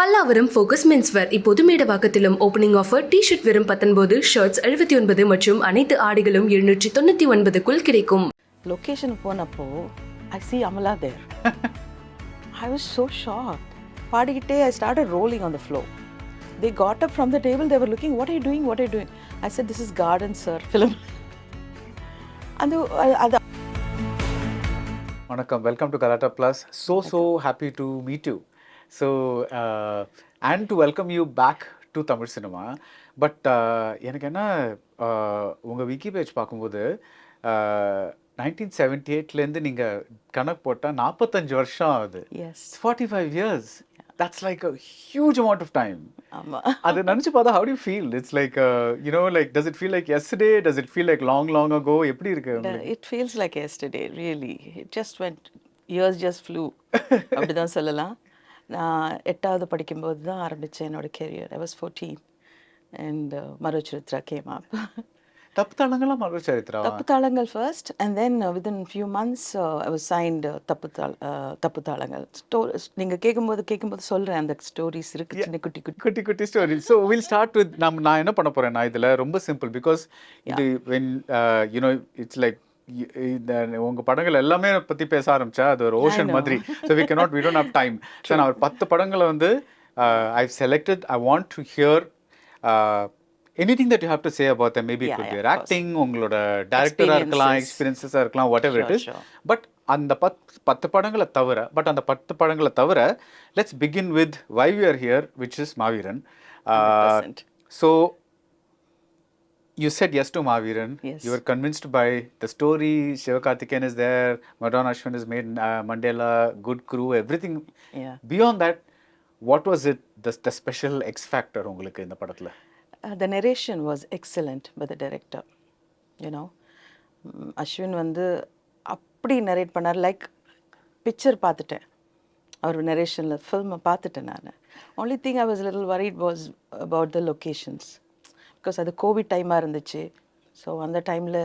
Pallavaram focus menswear இப்போது மேடவாக்கத்திலும் opening offer T-shirt வெறும் 19, shirts 79 மற்றும் அனைத்து ஆடைகளும் 799க்குள் கிடைக்கும். லொகேஷன் போனப்போ I see Amala there. I was so shocked. பாடிக்கிட்டே I started rolling on the floor. They got up from the table, they were looking, what are you doing, what are you doing? I said, this is garden sir, film. Vanakkam, welcome to Galatta Plus. So happy to meet you. So, and to welcome you back to Tamil cinema. But, எனக்கு என்ன உங்கள் Vicky page பார்க்கும்போது 1978லேருந்து நீங்கள் கணக்கு போட்டால் 45 வருஷம் ஆகுது. Yes. 45 years. That's like a huge amount of time. அது நினச்சி பார்த்தா how do you feel? It's like, you know, like, does it feel like yesterday? Does it feel like long ago? எப்படி இருக்கு? It feels like yesterday, really. It just went, years just flew. அப்படி தான் சொல்லலாம். நான் 8வது படிக்கும்போது தான் ஆரம்பித்தேன் என்னோட career. I was 14 and மறுசரித்ரா came up. தப்பு தாளங்கள்லாம் மறுசரித்ரா? தப்பு தாளங்கள் first and then within few months I was signed தப்பு தாளங்கள். நீங்கள் கேட்கும்போது சொல்கிறேன் அந்த ஸ்டோரிஸ் இருக்கு, சின்ன குட்டி stories. So will start with நான் என்ன பண்ண போகிறேன், நான் இதில் ரொம்ப சிம்பிள் பிகாஸ் இது வென் யூனோ இட்ஸ் லைக் உங்க படங்கள் எல்லாமே பத்தி பேச ஆரம்பிச்சா அது ஒரு ஓஷன் மாதிரி. So we don't have time. So நான் ஒரு 10 படங்களை வந்து I've selected. I want to hear anything that you have to say about them. Maybe it could be your acting, உங்களோட டைரக்டரா இருக்கலாம், எக்ஸ்பீரியன்ஸஸா இருக்கலாம், whatever it is. பட் அந்த 10 படங்களை தவிர let's begin with why we are here, which is Maaveeran. So you said yes to Maaveeran. Yes. You were convinced by the story. Sivakarthikeyan is there. Madonna Ashwin has made Mandela, good crew, everything. Yeah. Beyond that, what was it, the special X factor உங்களுக்கு இந்த படத்துல? The narration was excellent by the director. You know, Ashwin வந்து அப்படி narrate பண்ணார், like picture பார்த்துட்டேன் அவர் நரேஷனில், ஃபில்மை பார்த்துட்டேன் நான். only thing I was a little worried was about the locations. Because அது கோவிட் டைமாக இருந்துச்சு. ஸோ அந்த டைமில்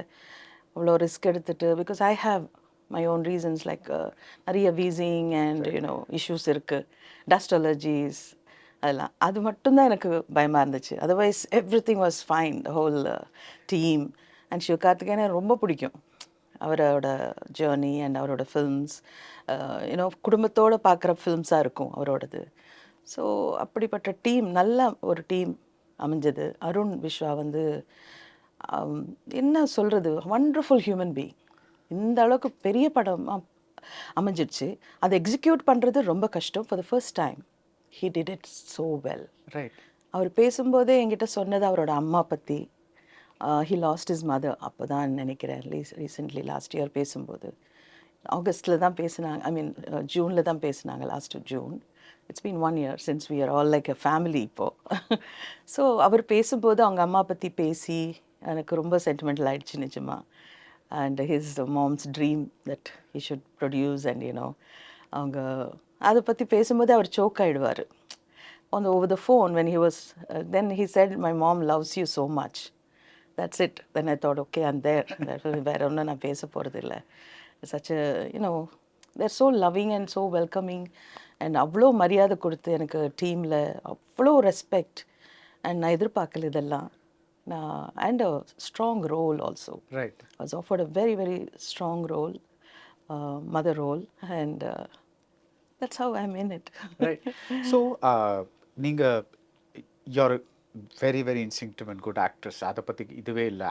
அவ்வளோ ரிஸ்க் எடுத்துட்டு, because I have my own reasons like நிறைய வீசிங் அண்ட் யூனோ இஷ்யூஸ் இருக்குது, டஸ்ட் அலர்ஜிஸ், அதெல்லாம். அது மட்டும்தான் எனக்கு பயமாக இருந்துச்சு. Otherwise everything was fine. The whole team and சிவகார்த்திகேயனை ரொம்ப பிடிக்கும், அவரோட ஜேர்னி அண்ட் அவரோட ஃபில்ம்ஸ். யூனோ குடும்பத்தோடு பார்க்குற ஃபில்ம்ஸாக இருக்கும் அவரோடது. ஸோ அப்படிப்பட்ட டீம், நல்ல ஒரு டீம் அமைஞ்சது. அருண் விஸ்வா வந்து என்ன சொல்கிறது, வண்டர்ஃபுல் ஹியூமன் பீயிங். இந்த அளவுக்கு பெரிய படம் அமைஞ்சிடுச்சு. அதை எக்ஸிக்யூட் பண்ணுறது ரொம்ப கஷ்டம். For the first time he did it so well. Right. அவர் பேசும்போதே என்கிட்ட சொன்னது அவரோட அம்மா பற்றி. ஹி லாஸ்ட் இஸ் மதர் அப்போ தான் நினைக்கிறேன், ரீசெண்ட்லி லாஸ்ட் இயர் பேசும்போது. ஆகஸ்ட்டில் தான் பேசினாங்க, ஐ மீன் ஜூனில் தான் பேசினாங்க, last June. It's been 1 year since we are all like a family இப்போ. ஸோ அவர் பேசும்போது அவங்க அம்மா பற்றி பேசி எனக்கு ரொம்ப சென்டிமெண்டல் ஆகிடுச்சு நிஜமாக. And his moms dream that he should produce and you know, அவங்க அதை பற்றி பேசும்போது அவர் choke ஆகிடுவார் on the over the phone when he was then he said my mom loves you so much. That's it. Then I thought, okay, I'm there. வேற ஒன்றும் நான் பேச போகிறது இல்லை. such a, you know, they're so loving and so welcoming. And அவ்வளோ மரியாதை கொடுத்து எனக்கு டீமில் அவ்வளோ ரெஸ்பெக்ட். அண்ட் நான் எதிர்பார்க்கல இதெல்லாம். நான் and a strong role also. Right. Was offered a very strong role, mother role, and that's how I am in it. Right. So நீங்கள் you are very instinctive and good actress. அதை பற்றி இதுவே இல்லை,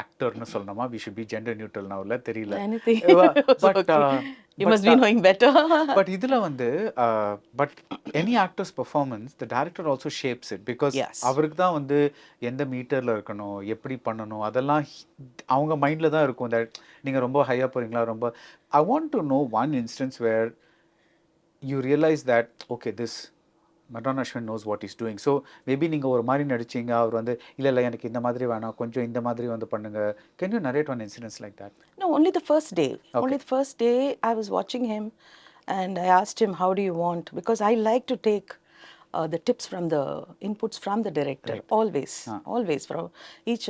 ஆக்டர்னு சொல்லணுமா, we should be gender neutral நவுல தெரியல. But you must be knowing better. But இதில் வந்து but any actors performance the director also shapes it. Because அவருக்கு தான் வந்து எந்த மீட்டரில் இருக்கணும், எப்படி பண்ணணும், அதெல்லாம் அவங்க மைண்டில் தான் இருக்கும். தட் நீங்கள் ரொம்ப ஹையாக போகிறீங்களா, ரொம்ப. I want to know one instance where you realise that okay this Madonna Ashwin knows what he's doing. So maybe நீங்கள் ஒரு மாதிரி நடிச்சிங்க, அவர் வந்து இல்லை எனக்கு இந்த மாதிரி வேணாம், கொஞ்சம் இந்த மாதிரி வந்து பண்ணுங்க. Can you narrate one incident like that? No, only the first day. Okay. Only the first day I was watching him and I asked him, how do you want? Because I like to take the tips from the inputs from the director. Right. Always from each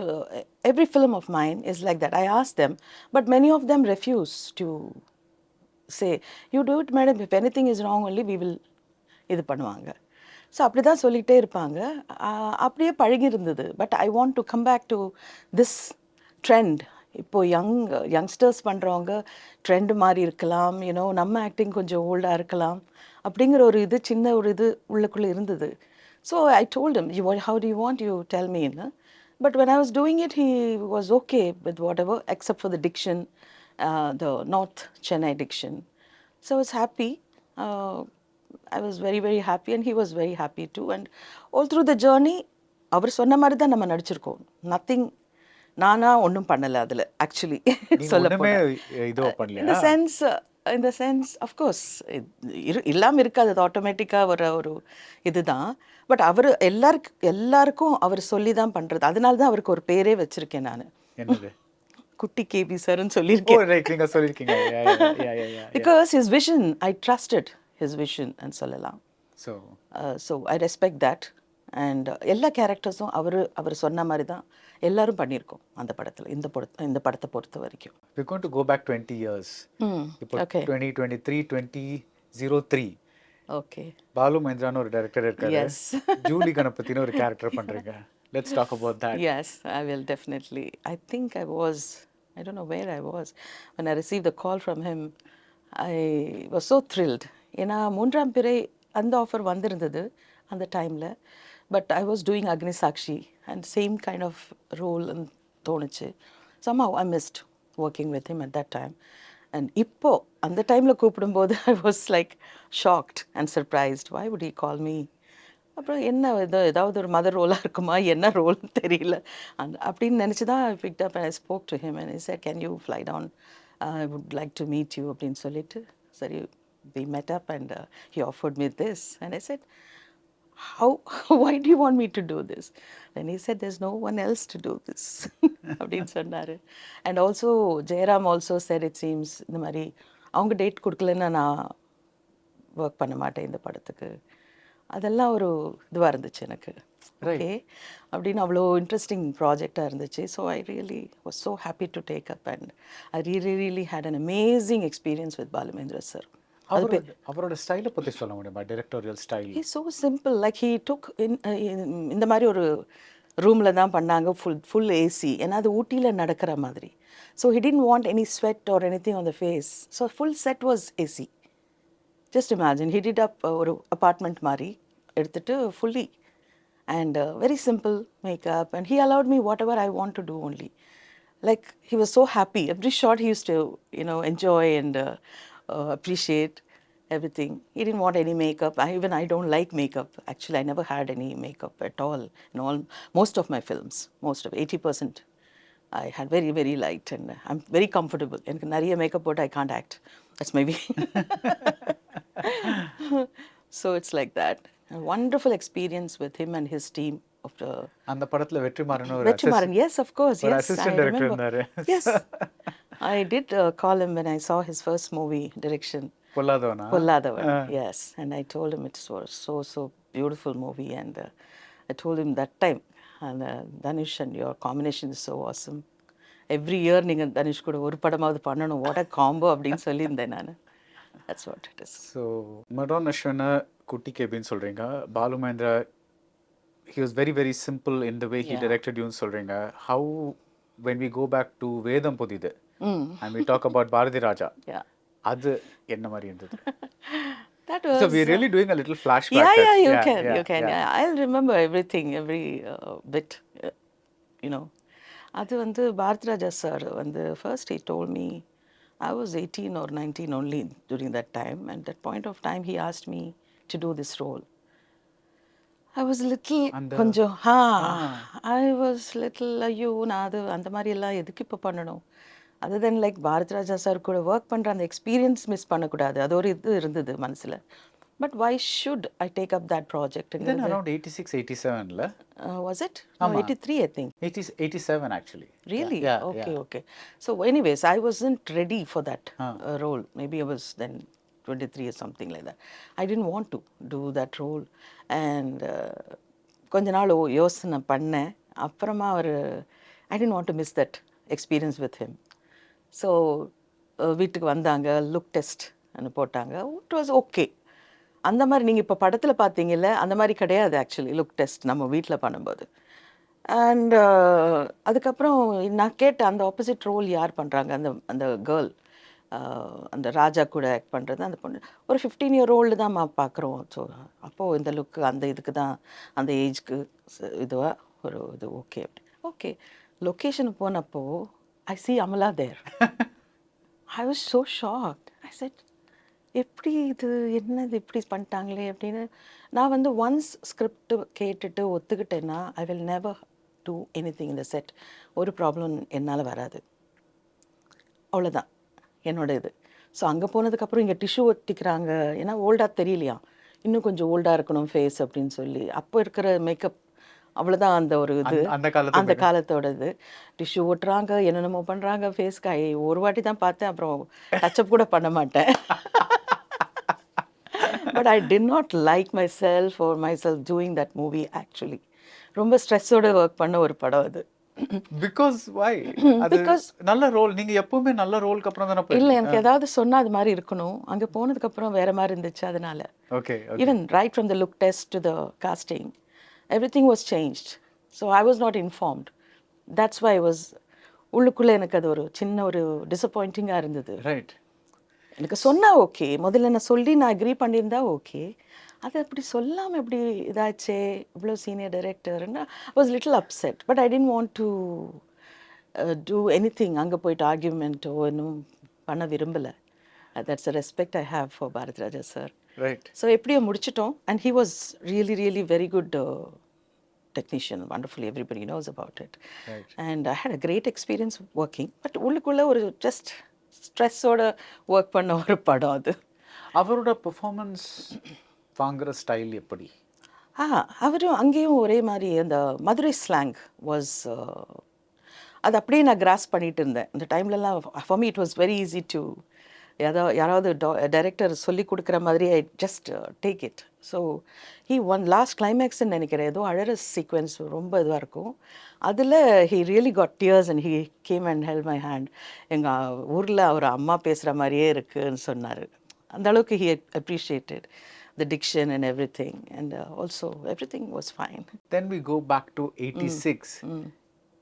every film of mine is like that. I ask them, but many of them refuse to say, you do it madam, if anything is wrong only we will இது பண்ணுவாங்க. So அப்படி தான் சொல்லிகிட்டே இருப்பாங்க. அப்படியே பழகி இருந்தது. But I want to come back to this trend. இப்போது யங்ஸ்டர்ஸ் பண்ணுறவங்க ட்ரெண்ட் மாதிரி இருக்கலாம், யூனோ நம்ம ஆக்டிங் கொஞ்சம் ஓல்டாக இருக்கலாம் அப்படிங்கிற ஒரு இது சின்ன ஒரு இது உள்ளுக்குள்ளே இருந்தது. So I told him, how do you want, you tell me. But when I was doing it, he was okay with whatever, except for the diction, the North Chennai diction. So I was happy. I was very, very happy, and he was very happy too. And all through the journey, அவர் சொன்ன மாதிரி தான் நம்ம நடிச்சிருக்கோம். Nothing நானா ஒன்றும் பண்ணலை அதில் actually சொல்ல in the sense of course இல்லாமல் இருக்காது, அது ஆட்டோமேட்டிக்காக ஒரு இதுதான். பட் அவர் எல்லாருக்கும் அவர் சொல்லி தான் பண்ணுறது. அதனால தான் அவருக்கு ஒரு பேரே வச்சுருக்கேன் நான். என்னது? குட்டி கேபி சார்ன்னு சொல்லியிருக்கேன். Because his vision, I trusted his vision and சொல்லலாம். So I respect that. And எல்லா கேரக்டர்ஸும் அவர் சொன்ன மாதிரி தான் எல்லாரும் பண்ணியிருக்கோம் அந்த படத்தில். இந்த படத்தை பொறுத்த வரைக்கும். We're going to go back 20 years. இப்போ 2023 2003. ஓகே. பாலு மகேந்திரான்னு ஒரு டைரக்டர் இருக்காரு. ஜூலி கணபதினு ஒரு கேரக்டர் பண்றீங்க. Let's talk about that. Yes, I will definitely. I think I don't know where I was when I received the call from him. I was so thrilled. ஏன்னா மூன்றாம் பிறை அந்த offer வந்திருந்தது அந்த டைமில். But I was doing Agni Sakshi and same kind of role தோணுச்சு. somehow I missed working with him at that time. And இப்போ அந்த டைமில் கூப்பிடும்போது I was like shocked and surprised. Why would he call me? அப்புறம் என்ன ஏதாவது ஒரு மதர் ரோலாக இருக்குமா, என்ன ரோல்னு தெரியல அப்படின்னு நினச்சி தான் I picked up and I spoke to him and he said, can you fly down? I would like to meet you அப்படின்னு சொல்லிட்டு சரி we met up and he offered me this and I said, why do you want me to do this? Then he said, there's no one else to do this அப்படின்னு சொன்னார். And also Jairam also said, it seems இந்த மாதிரி அவங்க date கொடுக்கலன்னா நான் work பண்ண மாட்டேன் இந்த படத்துக்கு. அதெல்லாம் ஒரு இதுவாக இருந்துச்சு எனக்கு. ஓகே அப்படின்னு அவ்வளோ இன்ட்ரெஸ்டிங் ப்ராஜெக்டாக இருந்துச்சு. So I really was so happy to take up and I really had an amazing experience with Balu Mahendra sir. அவரோட ஸ்டைலை பற்றி சொல்ல முடியுமா? Directorial style is so simple. Like he took இந்த மாதிரி ஒரு ரூமில் தான் பண்ணாங்க, ஃபுல் ஏசி. ஏன்னா அது ஊட்டியில் நடக்கிற மாதிரி. So he didn't want any sweat or anything on the face. So full set was AC. Just imagine he did up ஒரு அப்பார்ட்மெண்ட் மாதிரி எடுத்துட்டு fully and very simple makeup, and he allowed me whatever I want to do only. Like he was so happy. Every shot he used to, enjoy and appreciate everything. He didn't want any makeup. I don't like makeup. Actually, I never had any makeup at all in most of my films. Most of 80% I had very, very light, and I'm very comfortable. And nariya makeup put I can't act. That's maybe. So it's like that. A wonderful experience with him and his team of the. அந்த படத்துல Vetrimaaran Yes, of course. Yes, assistant director இருந்தாரு. Yes, I did call him when I saw his first movie direction. Polladhavan. Yes, and I told him it was so beautiful movie, and I told him that time, and Dhanush, and your combination is so awesome. Every year நீங்க தனுஷ் கூட ஒரு படமாவது பண்ணணும். What a combo அப்படின்னு சொல்லியிருந்தேன் நான். That's what it is. So Madan Ashwina குட்டி கேபின்னு சொல்றீங்க. Balu Mahindra he was very, very simple in the way he directed you ன்னு சொல்றீங்க. How when we go back to வேதம் புதிது and we talk about Bharathi Raja, அது என்ன மாதிரி இருந்தது? That was, so we're really doing a little flashback. You can. Yeah. I'll remember everything, every bit, அது வந்து பாரதி ராஜா சார் வந்து first he told me I was 18 or 19 only during that time. At that point of time, he asked me to do this role. I was little கொஞ்சம் I was little ஐயோ நான் அது அந்த மாதிரி எல்லாம் எதுக்கு இப்போ பண்ணணும், other than like Bharathi Raja sir கூட ஒர்க் பண்ணுற அந்த எக்ஸ்பீரியன்ஸ் மிஸ் பண்ணக்கூடாது, அது ஒரு இது இருந்தது மனசில். But why should I take up that project? Then around 86, 87 la? Was it? No, 83 I think. 87 actually. Really? Yeah, okay. So anyways, I wasn't ready for that role. Maybe I was then 23 or something like that. I didn't want to do that role. And கொஞ்ச நாள் யோசனை பண்ணேன். அப்புறமா I didn't want to miss that experience with him. So வீட்டுக்கு வந்தாங்க, look test போட்டாங்க. It was okay. அந்த மாதிரி நீங்கள் இப்போ படத்தில் பார்த்தீங்கல்ல அந்த மாதிரி கிடையாது ஆக்சுவலி லுக் டெஸ்ட் நம்ம வீட்டில் பண்ணும்போது. அண்ட் அதுக்கப்புறம் நான் கேட்டேன் அந்த ஆப்போசிட் ரோல் யார் பண்ணுறாங்க, அந்த அந்த கேர்ள், அந்த ராஜா கூட ஆக்ட் பண்ணுறது அந்த பொண்ணு ஒரு 15-year-old தான் பார்க்குறோம். ஸோ அப்போது இந்த லுக்கு அந்த இதுக்கு தான் அந்த ஏஜ்க்கு இதுவாக ஒரு இது ஓகே அப்படி ஓகே. லொக்கேஷனுக்கு போனப்போ I see Amala there. I was so shocked. I said எப்படி இது என்னது இப்படி பண்ணிட்டாங்களே அப்படின்னு. நான் வந்து ஒன்ஸ் ஸ்கிரிப்ட் கேட்டுட்டு ஒத்துக்கிட்டேன்னா I will never do anything இந்த செட். ஒரு ப்ராப்ளம் என்னால் வராது, அவ்வளோதான் என்னோட இது. ஸோ அங்கே போனதுக்கப்புறம் இங்கே டிஷ்யூ ஒட்டிக்கிறாங்க, ஏன்னா ஓல்டாக தெரியலையா, இன்னும் கொஞ்சம் ஓல்டாக இருக்கணும் ஃபேஸ் அப்படின்னு சொல்லி. அப்போ இருக்கிற மேக்கப் அவ்வளோதான், அந்த ஒரு இது அந்த காலத்தோட இது. டிஷ்யூ ஒட்டுறாங்க, என்னென்னமோ பண்ணுறாங்க ஃபேஸ்க்கு. ஒரு வாட்டி தான் பார்த்தேன், அப்புறம் டச்சப் கூட பண்ண மாட்டேன். But I did not like my self or myself doing that movie actually. ரொம்ப ஸ்ட்ரெஸ்ஸோட ஒர்க் பண்ண ஒரு படம் அது. Because why? பிகாஸ் நல்ல ரோல், நீங்க எப்பவுமே நல்ல ரோலுக்கு அப்புறம் தானே போய். இல்லை, எனக்கு ஏதாவது சொன்னால் அது மாதிரி இருக்கணும். அங்கே போனதுக்கப்புறம் வேறு மாதிரி இருந்துச்சு, அதனால. Okay. Even right from the look test to the casting everything was changed. So I was not informed. That's why was உள்ளுக்குள்ளே எனக்கு அது ஒரு சின்ன ஒரு டிசப்பாயிண்டிங்காக இருந்தது. ரைட். எனக்கு சொன்னால் ஓகே, முதல்ல நான் சொல்லி நான் அக்ரி பண்ணியிருந்தா ஓகே. அது அப்படி சொல்லாமல் எப்படி இதாச்சே, இவ்வளோ சீனியர் டைரக்டர்னா was little upset. But I didn't want to do anything. அங்கே போயிட்டு ஆர்கியூமெண்ட்டோ இன்னும் பண்ண விரும்பலை. That's a respect I have for Bharathiraja sir. Right. So எப்படியோ முடிச்சிட்டோம். And he was really really very good technician, wonderful, everybody knows about it. Right. And I had a great experience working. But உள்ளுக்குள்ள ஒரு just ஸ்ட்ரெஸ்ஸோட work பண்ண ஒரு படம் அது. அவரோட performance வாங்குற ஸ்டைல் எப்படி? அவரும் அங்கேயும் ஒரே மாதிரி அந்த மதுரை ஸ்லாங் வாஸ், அது அப்படியே நான் கிராஸ் பண்ணிட்டு இருந்தேன் அந்த டைம்லலாம். For me it was very easy to யாராவது டைரக்டர் சொல்லி கொடுக்குற மாதிரி I just take it. So he one last கிளைமேக்ஸ்ன்னு நினைக்கிறேன், ஏதோ அழற சீக்வென்ஸ் ரொம்ப இதுவாக இருக்கும். அதில் he really got tears and he came and help my hand. எங்கள் ஊரில் அவர் அம்மா பேசுகிற மாதிரியே இருக்குன்னு சொன்னார். அந்த அளவுக்கு he appreciated the diction and everything, and also everything was fine. Then we go back to 86.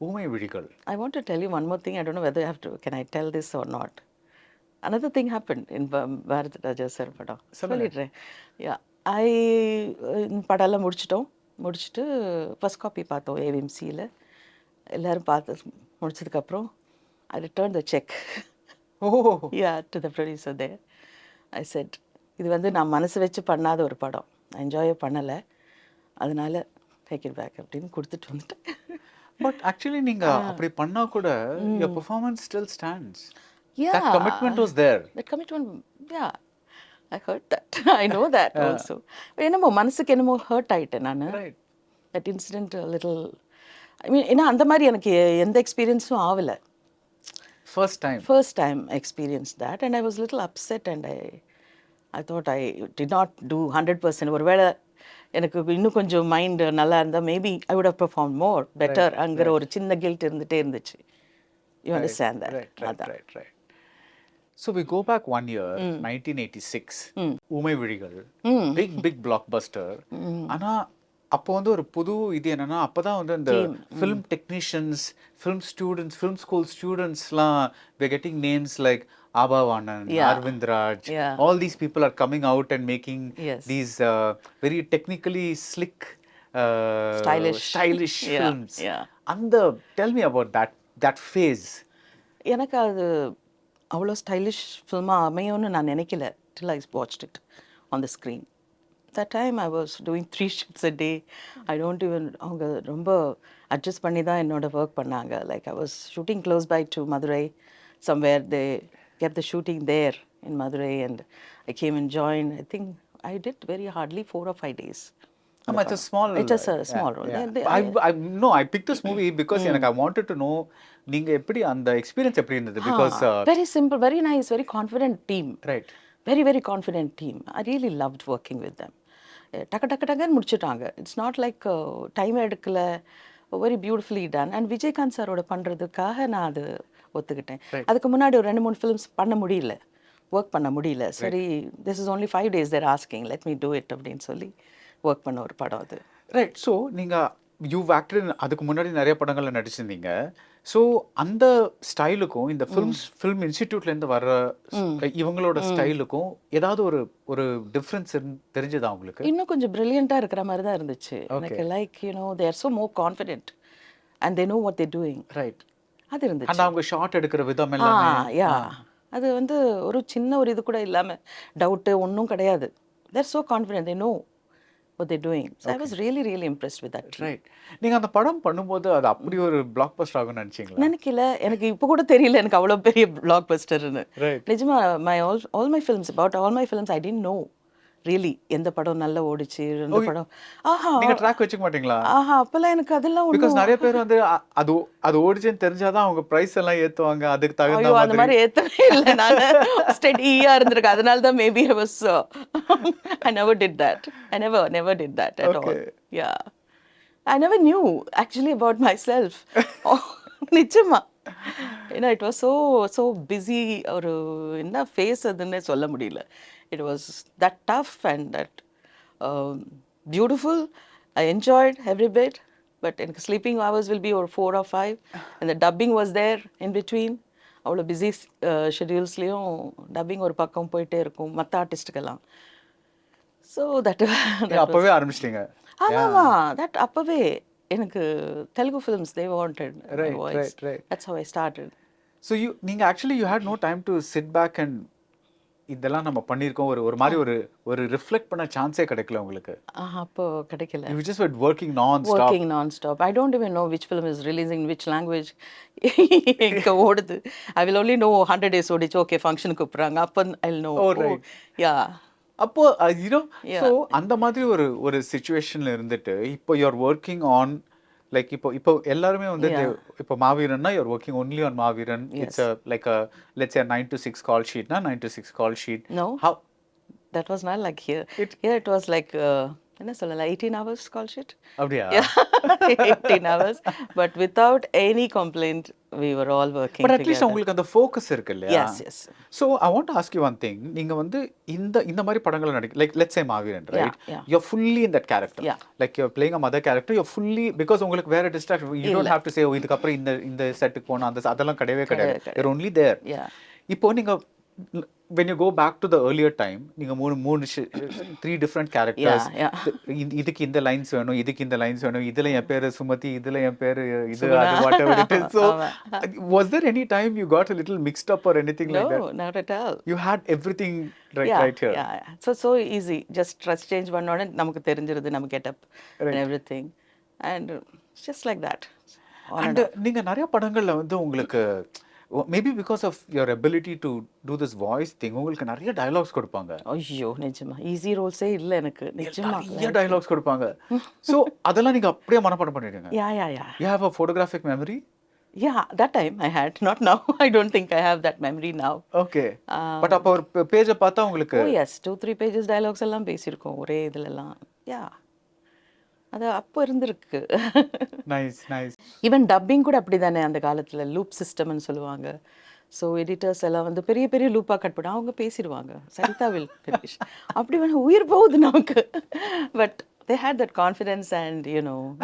Umai Vidigal. I want to tell you one more thing. I don't know whether I have to, can I tell this or not. Another thing happened in Bharadwaj sir padam. Sollidren. Yeah, I padala முடிச்சிட்டு first copy பார்த்தோம் ஏவிஎம்சியில். எல்லோரும் பார்த்து முடிச்சதுக்கப்புறம் I returned the check. Oh. Yeah, to the producer there. I said, இது வந்து நான் மனசு வச்சு பண்ணாத ஒரு படம், நான் என்ஜாயே பண்ணலை, அதனால டேக் இட் பேக் அப்படின்னு கொடுத்துட்டு வந்துட்டேன். பட் ஆக்சுவலி நீங்கள் அப்படி பண்ணால் கூட your performance still stands. That commitment was there. That commitment, yeah, I heard that. I know that also. என்னமோ மனசுக்கு என்னமோ ஹர்ட் ஆகிட்டேன் நான். That incident a little, I mean, ஏன்னா அந்த மாதிரி எனக்கு எந்த எக்ஸ்பீரியன்ஸும் ஆகலை. First time I experienced that, and I was a little upset, and I thought I did not do 100%. ஒருவேளை எனக்கு இன்னும் கொஞ்சம் மைண்ட் நல்லா இருந்தால் maybe I would have perform more better அங்கிற ஒரு சின்ன கில்ட் இருந்துகிட்டே இருந்துச்சு. You understand that? Right. So we go back 1 year, 1986. ஊமை விழிகள், big blockbuster. ஆனால் அப்போ வந்து ஒரு புது இது என்னன்னா, அப்போதான் வந்து இந்த film technicians, film students, film school ஸ்டூடெண்ட்ஸ்லாம் we're getting names like Abhavanand, Arvind Raj, all these people are coming out and making these very technically slick, stylish films. And tell me about that phase. எனக்கு அது அவ்வளோ stylish ஃபில்மாக அமையும்னு நான் நினைக்கல till I watched it on the screen. That time I was doing 3 shoots a day. I don't even, அவங்க ரொம்ப adjust பண்ணி தான் என்னோட ஒர்க் பண்ணாங்க. Like I was shooting close by to Madurai, somewhere they kept the shooting there in Madurai, and I came and joined. I think I did very hardly 4 or 5 days. It's a small. It's just a small role. I picked this movie because I wanted to know நீங்க எப்படி அந்த experience எப்படி இருந்தது? Because very simple, very nice, very confident team. Right. Very, very confident team. I really loved working with them. டக்குன்னு முடிச்சுட்டாங்க. It's not like time எடுக்கல, very beautifully done. And Vijayakanth சாரோட பண்ணுறதுக்காக நான் அது ஒத்துக்கிட்டேன். அதுக்கு முன்னாடி ஒரு 2-3 ஃபிலிம்ஸ் பண்ண முடியல. ஒர்க் பண்ண முடியல. சரி, this is only 5 days they're asking, let me do it அப்படின்னு சொல்லி ஒர்க் பண்ண ஒரு படம் அது. ரைட். ஸோ நீங்கள் ஆக்டட் அதுக்கு முன்னாடி நிறைய படங்களில் நடிச்சிருந்தீங்க. ஸோ அந்த ஸ்டைலுக்கும் இந்த ஃபிலிம் இன்ஸ்டிடியூட்லேருந்து வர்ற இவங்களோட ஸ்டைலுக்கும் ஏதாவது ஒரு ஒரு டிஃப்ரென்ஸ் தெரிஞ்சதா உங்களுக்கு? இன்னும் கொஞ்சம் பிரில்லியண்ட்டாக இருக்கிற மாதிரி தான் இருந்துச்சு எனக்கு. Like they are so more confident and they know what they're doing. Right. அது இருந்துச்சு. அண்ட் அவங்க ஷார்ட் எடுக்கிற விதம் எல்லாமே. யா, அது வந்து ஒரு சின்ன ஒரு இது கூட இல்லாமல், டவுட்டு ஒன்றும் கிடையாது. they're so confident, they know what they're doing. So I was really impressed with that team. Right. நீங்கள் அந்த படம் பண்ணும்போது அது அப்படி ஒரு பிளாக் பஸ்டர் ஆகும்னு நினச்சிங்களா? நினைக்கல. எனக்கு இப்போ கூட தெரியல எனக்கு அவ்வளோ பெரிய பிளாக் பஸ்டர்னு. ரைட். நிஜமா all my films, about all my films I didn't know really எந்த படம் நல்லா ஓடிச்சு, எந்த படம். நீங்க ட்ராக் வச்சுக்க மாட்டீங்களா? அப்பெல்லாம் எனக்கு அதெல்லாம் பிகாஸ் நிறைய பேர் வந்து அது அது ஓடிச்சுன்னு தெரிஞ்சாதான் அவங்க பிரைஸ் எல்லாம் ஏத்துவாங்க. அதுக்கு தகுந்த அந்த மாதிரி ஏத்தவே இல்லை. நான் ஸ்டெடியா இருந்திருக்கேன். அதனால தான் maybe I was I never did that. I never did that at all. Yeah. I never knew actually about myself. நிச்சயமா. it was so busy. ஒரு என்ன ஃபேஸ் அதுன்னு சொல்ல முடியல. It was that tough and that beautiful. I enjoyed every bit, but sleeping hours will be over 4 or 5, and the dubbing was there in between. அவ்வளோ busy ஷெடியூல்ஸ்லேயும் dubbing ஒரு பக்கம் போயிட்டே இருக்கும் மற்ற ஆர்டிஸ்ட்டுக்கெல்லாம். ஸோ தட் அப்பவே ஆரம்பிச்சிட்டீங்க? ஆமாம்மா, தட் அப்பவே எனக்கு Telugu films they wanted my voice. That's how I started. So நீங்க actually you had no time to sit back and இதெல்லாம் நம்ம பண்ணியிருக்கோம் ஒரு மாதிரி ஒரு ரிஃப்ளெக்ட் பண்ண சான்ஸே கிடைக்கல உங்களுக்கு? அப்போ கிடைக்கல. You just were working non-stop. I don't even know which film is releasing, which language எங்க ஓடுது. I will only know 100 days ஓடிச்சு, ஓகே ஃபங்க்ஷனுக்கு கூப்பிட்றாங்க, அப்போ I'll know. Yeah. அப்போ ஸோ அந்த மாதிரி ஒரு சிச்சுவேஷனில் இருந்துட்டு இப்போ யூஆர் ஒர்க்கிங் ஆன் லைக் இப்போ எல்லாருமே வந்து இப்போ மாவீரன்னா you're working only on Maaveeran. It's like let's say 9 to 6 call ஷீட்னா 9 to 6 call sheet. No, that was not like here. Here it was like என்ன சொல்லலாம், 18 hours call sheet. அப்படியா? 18 hours, but without any complaint we were all working but at together. least உங்களுக்கு அந்த focus இருக்கு இல்லையா? Yes. So I want to ask you one thing. நீங்க வந்து இந்த மாதிரி படங்களை நடிக்க like let's say Maaveeran, right? You're fully in that character. Like you're playing a mother character. You're fully, because உங்களுக்கு வேற distraction, you don't have to say இதுக்கு அப்புறம் இந்த செட்டுக்கு போனா அதெல்லாம் கிடையவே கிடையாது. You're only there. இப்போ நீங்க when you go back to the earlier time, நீங்க மூணு 3 different characters. இதுக்கு இந்த லைன்ஸ் வேணும், இதுக்கு இந்த லைன்ஸ் வேணும், இதுல என் பேரு சுமதி, இதுல என் பேரு இது, அது whatever it is. So was there any time you got a little mixed up or anything like that? No, not at all. You had everything right here. So easy. Just dress change பண்ணோட நமக்கு தெரிஞ்சிருது, நம்ம get up and everything, and just like that. And நீங்க நிறைய படங்கள்ல வந்து உங்களுக்கு maybe because of your ability to do this voice thing உங்களுக்கு நிறைய dialogues கொடுப்பாங்க. ஐயோ நிஜமா ஈஸி ரோல்ஸே இல்லை எனக்கு. நிஜமா நிறைய டயலாக்ஸ் கொடுப்பாங்க. ஸோ அதெல்லாம் நீங்கள் அப்படியே மனப்பாடம் பண்ணிடுங்க. Yeah you have a photographic memory? Yeah, that time I had, not now. I don't think I have that memory now. Okay. But அப்போ ஒரு பேஜை பார்த்தா உங்களுக்கு oh yes 2-3 pages dialogues எல்லாம் பேசியிருக்கோம் ஒரே இதுலலாம். யா, அது அப்போ இருந்திருக்கு. நைஸ். ஈவன் டப்பிங் கூட அப்படி தானே அந்த காலத்தில் லூப் சிஸ்டம்னு சொல்லுவாங்க. ஸோ எடிட்டர்ஸ் எல்லாம் வந்து பெரிய பெரிய லூப்பாக கட் பண்ண அவங்க பேசிடுவாங்க, சரிதா வில் ஃபினிஷ் அப்படி வேணும், உயிர் போகுது நமக்கு. But they had that confidence and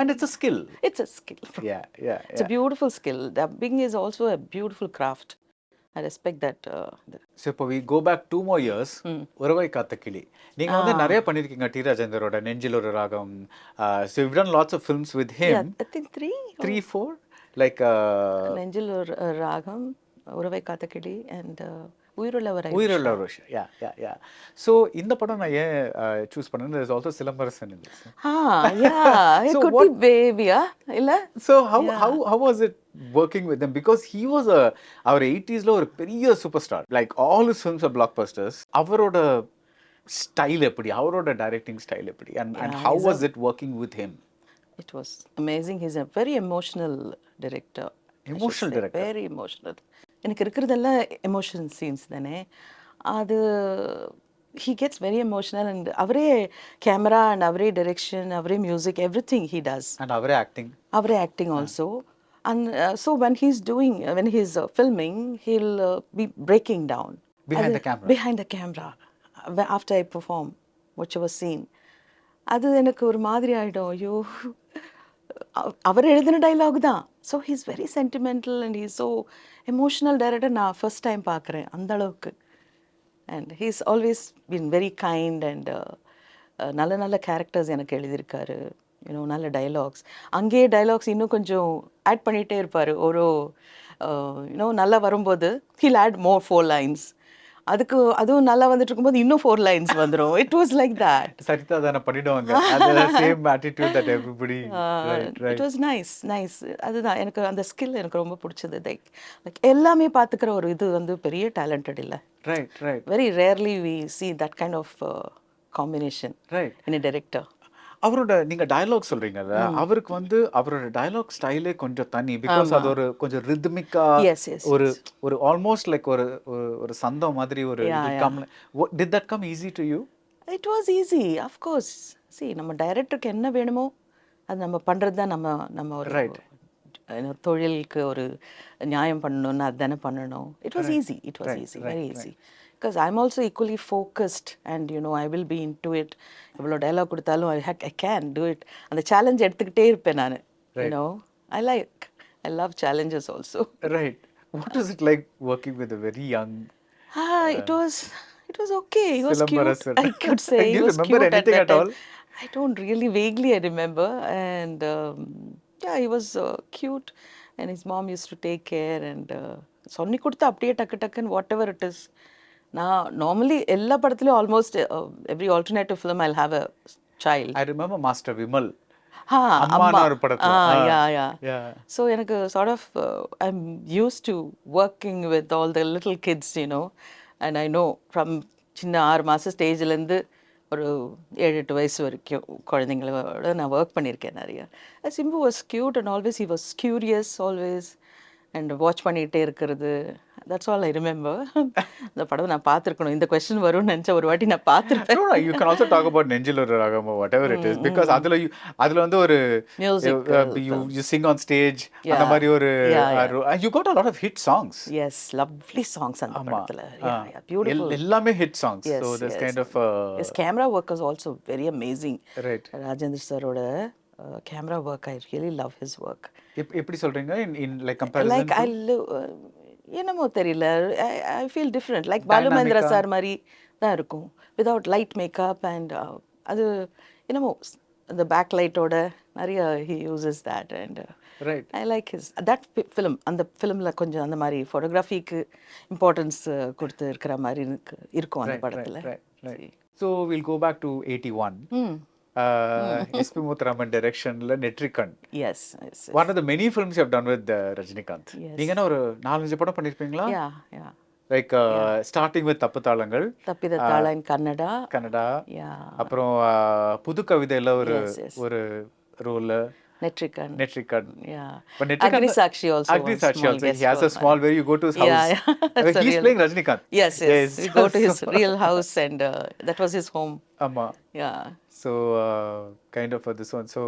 and it's a skill. It's a skill. Yeah. It's a beautiful skill. Dubbing is also a beautiful craft. I respect that. So இப்போ we go back 2 more years. உறவை காத்த கிளி நீங்க வந்து நிறைய பண்ணிருக்கீங்க. D ராஜேந்தரோட நெஞ்சில் ஒரு ராகம். So you've done lots of films with him. Yeah, I think 3, 4 like நெஞ்சில் ஒரு ராகம், உறவை காத்த கிளி and உயிருள்ளவர். யா. ஸோ இந்த படம் நான் ஏன் சூஸ் பண்ணேன், there's also Silambarasan in this. So could be baby இல்ல. So how was it working with them, because he was our 80s ஒரு பெரிய super star, like all his films are blockbusters. அவரோட style எப்படி, அவரோட டைரக்டிங் ஸ்டைல் எப்படி, and how was it working with him? It was amazing. He's a very emotional director. Very emotional. எனக்கு இருக்கிறதெல்லாம் emotion scenes தானே. அது he gets very emotional and அவரே camera and அவரே டைரக்ஷன், அவரே music, everything he does. And அவரே acting also. And so when he's filming, he'll be breaking down. behind the camera. Behind the camera, after I perform whichever scene, அது எனக்கு ஒரு மாதிரி ஆகிடும். ஐயோ, அவர் எழுதின டைலாக் தான். So he's very sentimental and he's so emotional director. நான் first time பார்க்குறேன் அந்த அளவுக்கு. And he's always been very kind and நல்ல நல்ல கேரக்டர்ஸ் எனக்கு எழுதியிருக்காரு. யூனோ, நல்ல டைலாக்ஸ். அங்கேயே டைலாக்ஸ் இன்னும் கொஞ்சம் ஆட் பண்ணிகிட்டே இருப்பார். ஒரு யூனோ நல்லா வரும்போது ஹீல் ஆட் மோர் 4 lines. அதுவும் நல்லா வந்துட்டு இருக்கும்போது இன்னும் 4 lines வந்துடும். It was like that. Saritha தான பண்ணிடுவாங்க. அந்த same attitude that everybody. It was nice. அதுதான் எனக்கு அந்த ஸ்கில் எனக்கு ரொம்ப பிடிச்சது. லைக் எல்லாமே பார்த்துக்கிற ஒரு இது வந்து பெரிய டேலண்டட் இல்லை. Right. Very rarely we see that kind of combination in a director. அவரோட நீங்க டயலாக் சொல்றீங்கல்ல, அவருக்கு வந்து அவரோட டயலாக் ஸ்டைலே கொஞ்சம் தனி. பிகாஸ் அது ஒரு கொஞ்சம் ரித்மிக்கா, ஒரு ஒரு ஆல்மோஸ்ட் லைக் ஒரு ஒரு சந்தம் மாதிரி ஒரு did that come easy to you? It was easy, of course. See, நம்ம டைரக்டருக்கு என்ன வேணுமோ அது நம்ம பண்ணுறது தான். நம்ம ஒரு தொழிலுக்கு ஒரு நியாயம் பண்ணணும்னா அதுதானே பண்ணணும். It was easy, very easy. Because I'm also equally focused and you know I will be into it. எவ்வளோ டைலாக் கொடுத்தாலும் I can do it. அந்த சேலஞ்ச் எடுத்துக்கிட்டே இருப்பேன் நான். You know, I love challenges also. Right. What was it like working with a very young? It was okay. He was cute. I could say Do he you was remember cute anything at that at all? time. I don't really, vaguely I remember. And yeah, he was cute and his mom used to take care and சொன்னி கொடுத்து அப்படியே டக்குன்னு whatever it is. நான் normally எல்லா படத்துலையும் almost every alternative film I have a child. I remember Master Vimal. அம்மா. ஒரு படத்துல. Yeah. So எனக்கு sort of I'm used to working with all the little kids, you know, and I know from சின்ன 6 மாசம் ஸ்டேஜ்லேருந்து ஒரு 7-8 வயசு வரைக்கும் குழந்தைங்களோட நான் ஒர்க் பண்ணியிருக்கேன் நிறைய. Simbu was cute and always he was curious always and watch பண்ணிகிட்டே இருக்கிறது. That's all I remember. இந்த படம் நான் பார்த்துருக்கணும். இந்த கொஸ்டின் வரும்னு நினச்சேன். ஒரு வாட்டி நான் பார்த்துருப்பேன். You can also talk about நெஞ்சில் ஒரு ராகம் or whatever it is, because அதுல வந்து ஒரு music you sing on stage, அந்த மாதிரி ஒரு and you got a lot of hit songs. Yes, lovely songs அந்த படத்துல. Yeah, beautiful. எல்லாமே hit songs. So this kind of his camera work was also very amazing. Right. Rajendra சாரோட camera work, I really love his work. எப்படி சொல்றீங்க in like comparison? Like என்னமோ தெரியல, I feel different. Like Balu Mahendra sir மாதிரி தான் இருக்கும். Without light makeup and அது என்னமோ அந்த பேக் லைட்டோட நிறைய he uses that and right. I like his that film. அந்த ஃபிலிம்ல கொஞ்சம் அந்த மாதிரி ஃபோட்டோகிராஃபிக்கு இம்பார்ட்டன்ஸ் கொடுத்து இருக்கிற மாதிரி இருக்கும் அந்த படத்துல. Right. So we'll go back to 81. S.P. Muthuraman directionல netrikann. Yes. One of the many films you have done with Rajinikanth. நீங்க என்ன ஒரு 4-5 படம் பண்ணிருப்பீங்களா? Yeah. Like starting with தப்புத்தாளங்கள், தப்பித தாள in கன்னடா. அப்புறம் புது கவிதையில ஒரு role. Netrikann. Yeah. But Netrikann, Agnisakshi also. He has a small where you go to his house. Yeah. He's playing Rajinikanth. Yes. We go to his real house and that was his home. Amma. Yeah. So kind of this one. So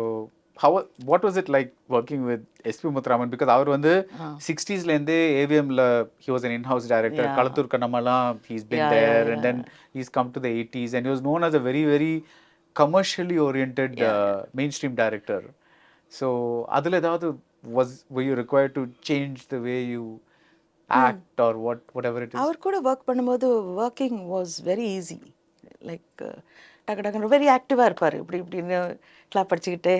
what was it like working with S.P. Muthuraman? Because அவர் வந்து 60s ல இருந்தே AVM ல he was an in-house director. Kalathur கண்ணம்மாலாம் he's been there and then he's come to the 80s and he was known as a very very commercially oriented mainstream director. So அதுல ஏதாவது were you required to change the way you act or whatever it is? அவர் கூட work பண்ணும்போது working was very easy. Like டக்கு very ஆக்டிவாக இருப்பார். இப்படின்னு clap அடிச்சுக்கிட்டு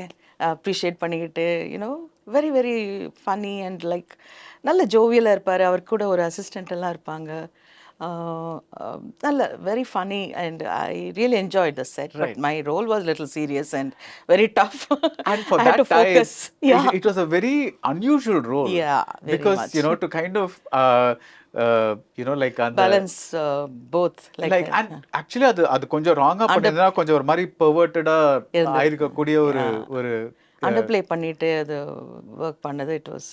appreciate பண்ணிக்கிட்டு you know very very funny and like நல்ல ஜோவியலாக இருப்பார். அவர் கூட ஒரு அசிஸ்டண்ட் எல்லாம் இருப்பாங்க. நல்ல very funny and I really enjoyed the set. But my role was little serious and very tough. And for that time, it was a very unusual role. Yeah, very because much. You know, to kind of you know like balance both like and actually அது கொஞ்சம் ராங்கா பண்ணிருந்தா கொஞ்சம் ஒரு மாதிரி perverted ஆயிருக்க கூடிய ஒரு அண்டர்ப்ளே பண்ணிட்டு அது ஒர்க் பண்ணது. It was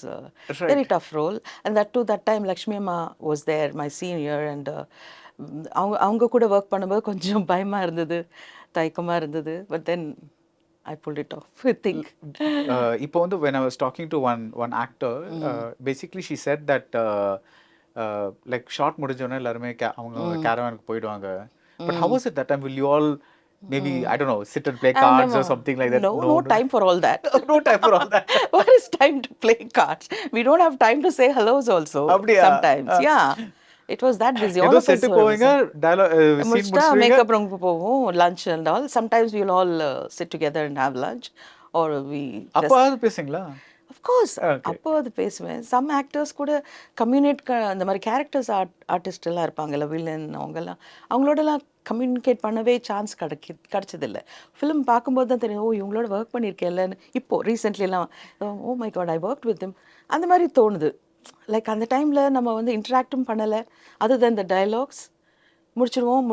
very tough role and that to that time Lakshmi அம்மா was there my senior and அவங்க கூட ஒர்க் பண்ணும்போது கொஞ்சம் பயமா இருந்தது, தயக்கமா இருந்தது. But then I pulled it off, I think. இப்போ வந்து when I was talking to one actor, basically she said that like short முடிஞ்சோடனே எல்லாருமே அவங்க கேரவானுக்கு போயிடுவாங்க. But how was it that time? Will you all maybe, I don't know, sit and play cards or something like that? No time for all that. No time for all that. What is time to play cards? We don't have time to say hellos also. அப்படியா? Sometimes, yeah. It was that busy. All ஏதோ of us set were போவீங்க, busy. Dialogue scene முடிச்சிட்டா முடிச்சுவீங்க. Makeup ரூமுக்கு போவோம், lunch and all. Sometimes we'll all sit together and have lunch, or we just... அப்பாவது பேசுங்களா? Of course, Okay. அப்போ அது பேசுவேன். Some actors கூட அந்த மாதிரி கேரக்டர்ஸ் ஆர்டிஸ்ட் எல்லாம் இருப்பாங்கல்ல, வில்லன் அவங்கெல்லாம், அவங்களோடலாம் கம்யூனிகேட் பண்ணவே சான்ஸ் கிடச்சதில்லை. ஃபிலிம் பார்க்கும்போது தான் தெரியும், ஓ இவங்களோட ஒர்க் பண்ணியிருக்கேன்லன்னு. இப்போ ரீசெண்ட்லிலாம் oh my god I work with them அந்த மாதிரி தோணுது. லைக் அந்த டைமில் நம்ம வந்து இன்ட்ராக்டும் பண்ணலை, அதர் தென் த டயலாக்ஸ். முடிஞ்சிரும்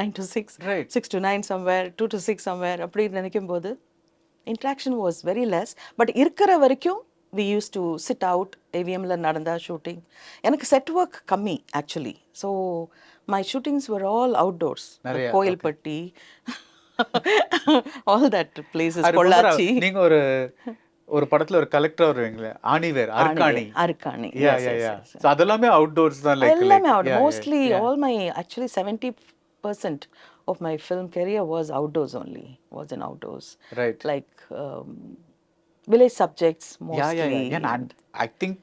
9 to 6, Right. 6 to 9 somewhere, 2 to 6 somewhere, அப்படி நினைக்கும் போது interaction was very less. But இருக்கிற வரைக்கும் we used to sit out, AVMல நடந்தா ஷூட்டிங். எனக்கு செட் ஒர்க் கம்மி actually. So my shootings were all outdoors. நிறைய, Kovilpatti, all that places, I remember, Pollachi. நீங்க ஒரு படத்துல ஒரு கலெக்டர் வருவீங்களே, ஆணிவேர், அர்காணி. Yes, yeah. yes. So அதெல்லாமே அவுட்டோர்ஸ் தான், லைக் எல்லாமே out. yeah, Mostly yeah. all my, actually 70% of my film career was outdoors only, was in outdoors. Right. Like village subjects mostly. Yeah. And I think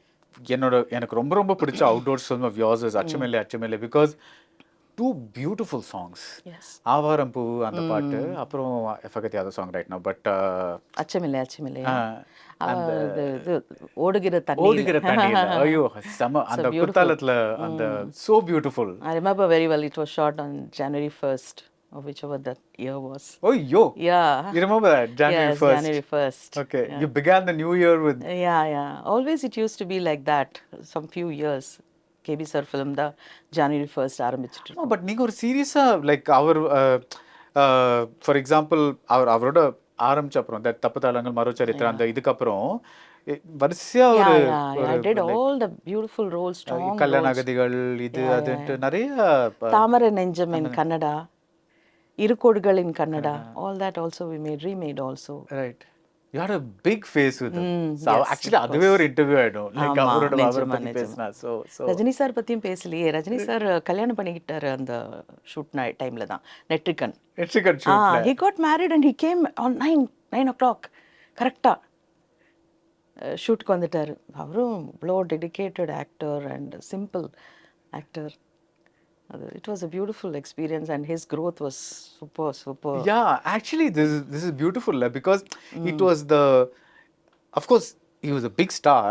எனக்கு ரொம்ப பிடிச்ச outdoors film of yours is Achamillai because two beautiful songs. Yes. ஆவாரம் பூ அந்த பாட்டு, அப்புறம் I forget the other song right now, but அச்சமில்லை அந்த ஓடுகிற ஓடுகிற தண்ணியில, ஐயோ செம, அந்த குத்தாலத்துல, அந்த so beautiful. I remember very well, it was shot on January 1st or whichever that year was. ஐயோ, Yeah. you remember that? January Yes, 1st. January 1st. Okay, you began the new year with... Yeah. Always it used to be like that. Some few years. KB sir film da January 1st ஆரம்பிச்சிட்டு. No, but நீங்க ஒரு சீரியஸா like our for example அவரோட ஆரம்பிச்ச அப்புறம் இந்த தப்பு தாளங்கள், மறு சரித்திரம், அந்த இதுக்கப்புறம் வரிசையா ஒரு I did all the beautiful roles, strong கல்யாண roles. அகதிகள், இது அதுன்ட்டு நிறைய தாமரை நெஞ்சம் in Kannada, இருகோடுகள் in Kannada, all that also we remade also. Right. You had a big face with him. So yes, actually அதுவே ஒரு இன்டர்வியூ ஆயிடும், லைக் ஆமா, அவரோட அவரை நிஜமா, பத்தி பேசினா. So ரஜினி சார் பத்தியும் பேசலையே. ரஜினி சார் கல்யாணம் பண்ணிக்கிட்டாரு அந்த ஷூட் டைம்ல தான், நெற்றிக்கண். He got married and he came on 9 o'clock கரெக்டா ஷூட்க்கு வந்துட்டாரு. அவரும் இவ்வளோ dedicated actor and simple actor. It was a beautiful experience and his growth was super. Yeah, actually this is beautiful because it was of course he was a big star,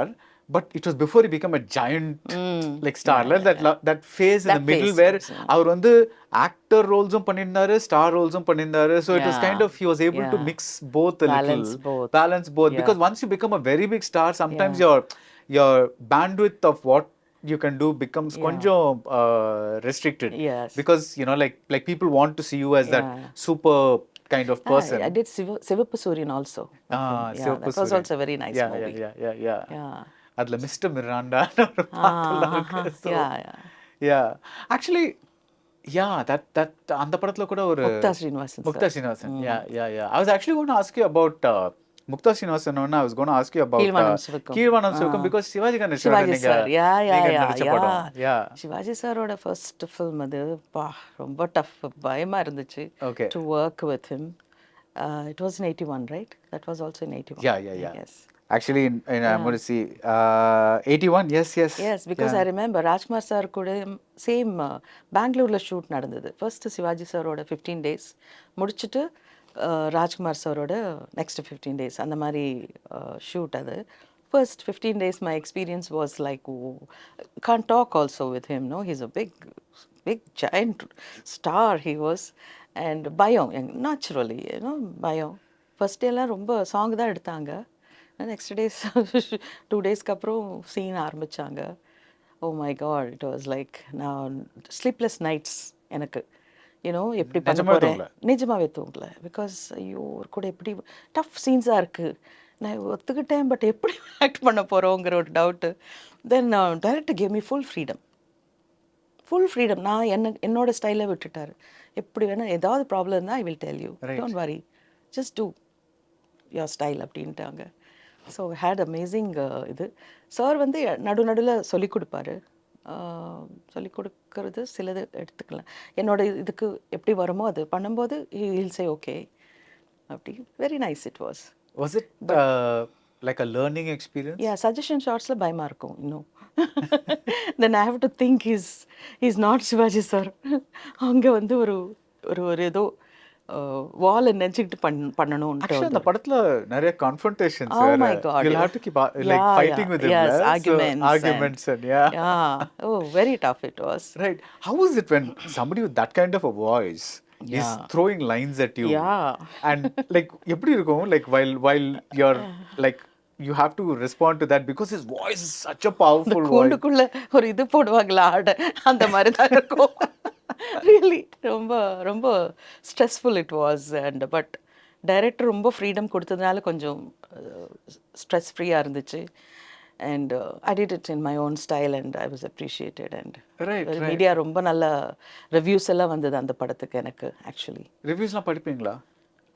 but it was before he became a giant like star. That phase in the middle where அவர் வந்து actor roles-um பண்ணிருந்தாரு, star roles-um பண்ணிருந்தாரு. So it was kind of, he was able to mix both a balance both. Because once you become a very big star, sometimes your bandwidth of what you can do becomes konjam restricted. Yes. Because like people want to see you as that super kind of person. I did Sivappu Suryan also. Sivappu that was Suryan. also a very nice movie. Yeah. Adla Mr. Miranda ஒரு பாட்டுலாம் இருக்கு. So yeah. Actually that அந்த படத்துல கூட ஒரு Mukta Srinivasan. Yeah. I was actually going to ask you about Mukta Srinivasan. I was going to ask you about Keelvanam Sivakam because Shivaji sir. Yeah. Shivaji sir oda first film adu romba tough, பயமா இருந்துச்சு to work with him. It was in 81, right? That was also in 81. Yeah. Yes. Actually I'm going to see 81. Yes, because I remember Rajkumar sir kuda same Bangalore shoot நடந்தது. First Shivaji sir oda 15 days முடிச்சிட்டு ராஜ்குமார் சாரோட next 15 days அந்த மாதிரி shoot. அது first 15 days my experience was like, can't talk also with him, no, he's a big giant star he was. And பயம் naturally, பயம். First டேலாம் ரொம்ப song தான் எடுத்தாங்க. நெக்ஸ்ட் டேஸ் 2 daysக்கு அப்புறம் சீன் ஆரம்பிச்சாங்க. Oh my God, it was like நான் sleepless nights எனக்கு. எப்படி பண்ண போகிறேன், நிஜமாவே தூங்கல. பிகாஸ் ஐயோ ஒரு கூட எப்படி டஃப் சீன்ஸாக இருக்குது. நான் ஒத்துக்கிட்டேன், பட் எப்படி ஆக்ட் பண்ண போகிறோங்கிற ஒரு doubt. Then director gave me full freedom. நான் என்னோட ஸ்டைலை விட்டுட்டார். எப்படி வேணால் ஏதாவது ப்ராப்ளம் இருந்தால் I will tell you, don't worry, just do your style அப்படின்ட்டாங்க. ஸோ ஹேட் அமேசிங் இது. சார் வந்து நடுவில் சொல்லிக் கொடுப்பாரு. சொல்லிக் கொடுக்கறது சிலது எடுத்துக்கலாம். என்னோட இதுக்கு எப்படி வருமோ அது பண்ணும்போது ஹீல் சே ஓகே அப்படி. Very nice it was. Was it like a learning experience? Yeah suggestion ஷார்ட்ஸில் பயமாக இருக்கும் இன்னும். Then I have to think is not Sivaji sir. அங்கே வந்து ஒரு ஒரு ஒரு ஏதோ வாலை நினச்சிக்கிட்டு பண்ணணும்ன்ட்டு. Actually, அந்த படத்துல நிறைய confrontations Oh வேற. my God. You'll have to keep like Yeah, fighting yeah. with him. Yes, So, arguments arguments and yeah. Yeah. Oh, very tough it was. Right. How is it when somebody with that kind of a voice is Yeah. throwing lines at you? Yeah. And like எப்படி இருக்கும் like while you're like you have to respond to that because his voice is such a powerful voice. கூண்டுக்குள்ள ஒரு இது போடுவாங்களா ஆட, அந்த மாதிரி தான் இருக்கும். ரியலி ரொம்ப ரொம்ப stressful it was. And but director ரொம்ப ஃப்ரீடம் கொடுத்ததுனால கொஞ்சம் ஸ்ட்ரெஸ் ஃப்ரீயாக இருந்துச்சு. And I did it in my own style and I was appreciated. And Right, right. Media ரொம்ப நல்ல ரிவ்யூஸ் எல்லாம் வந்தது அந்த படத்துக்கு எனக்கு ஆக்சுவலி. Reviews-லாம் படிப்பீங்களா?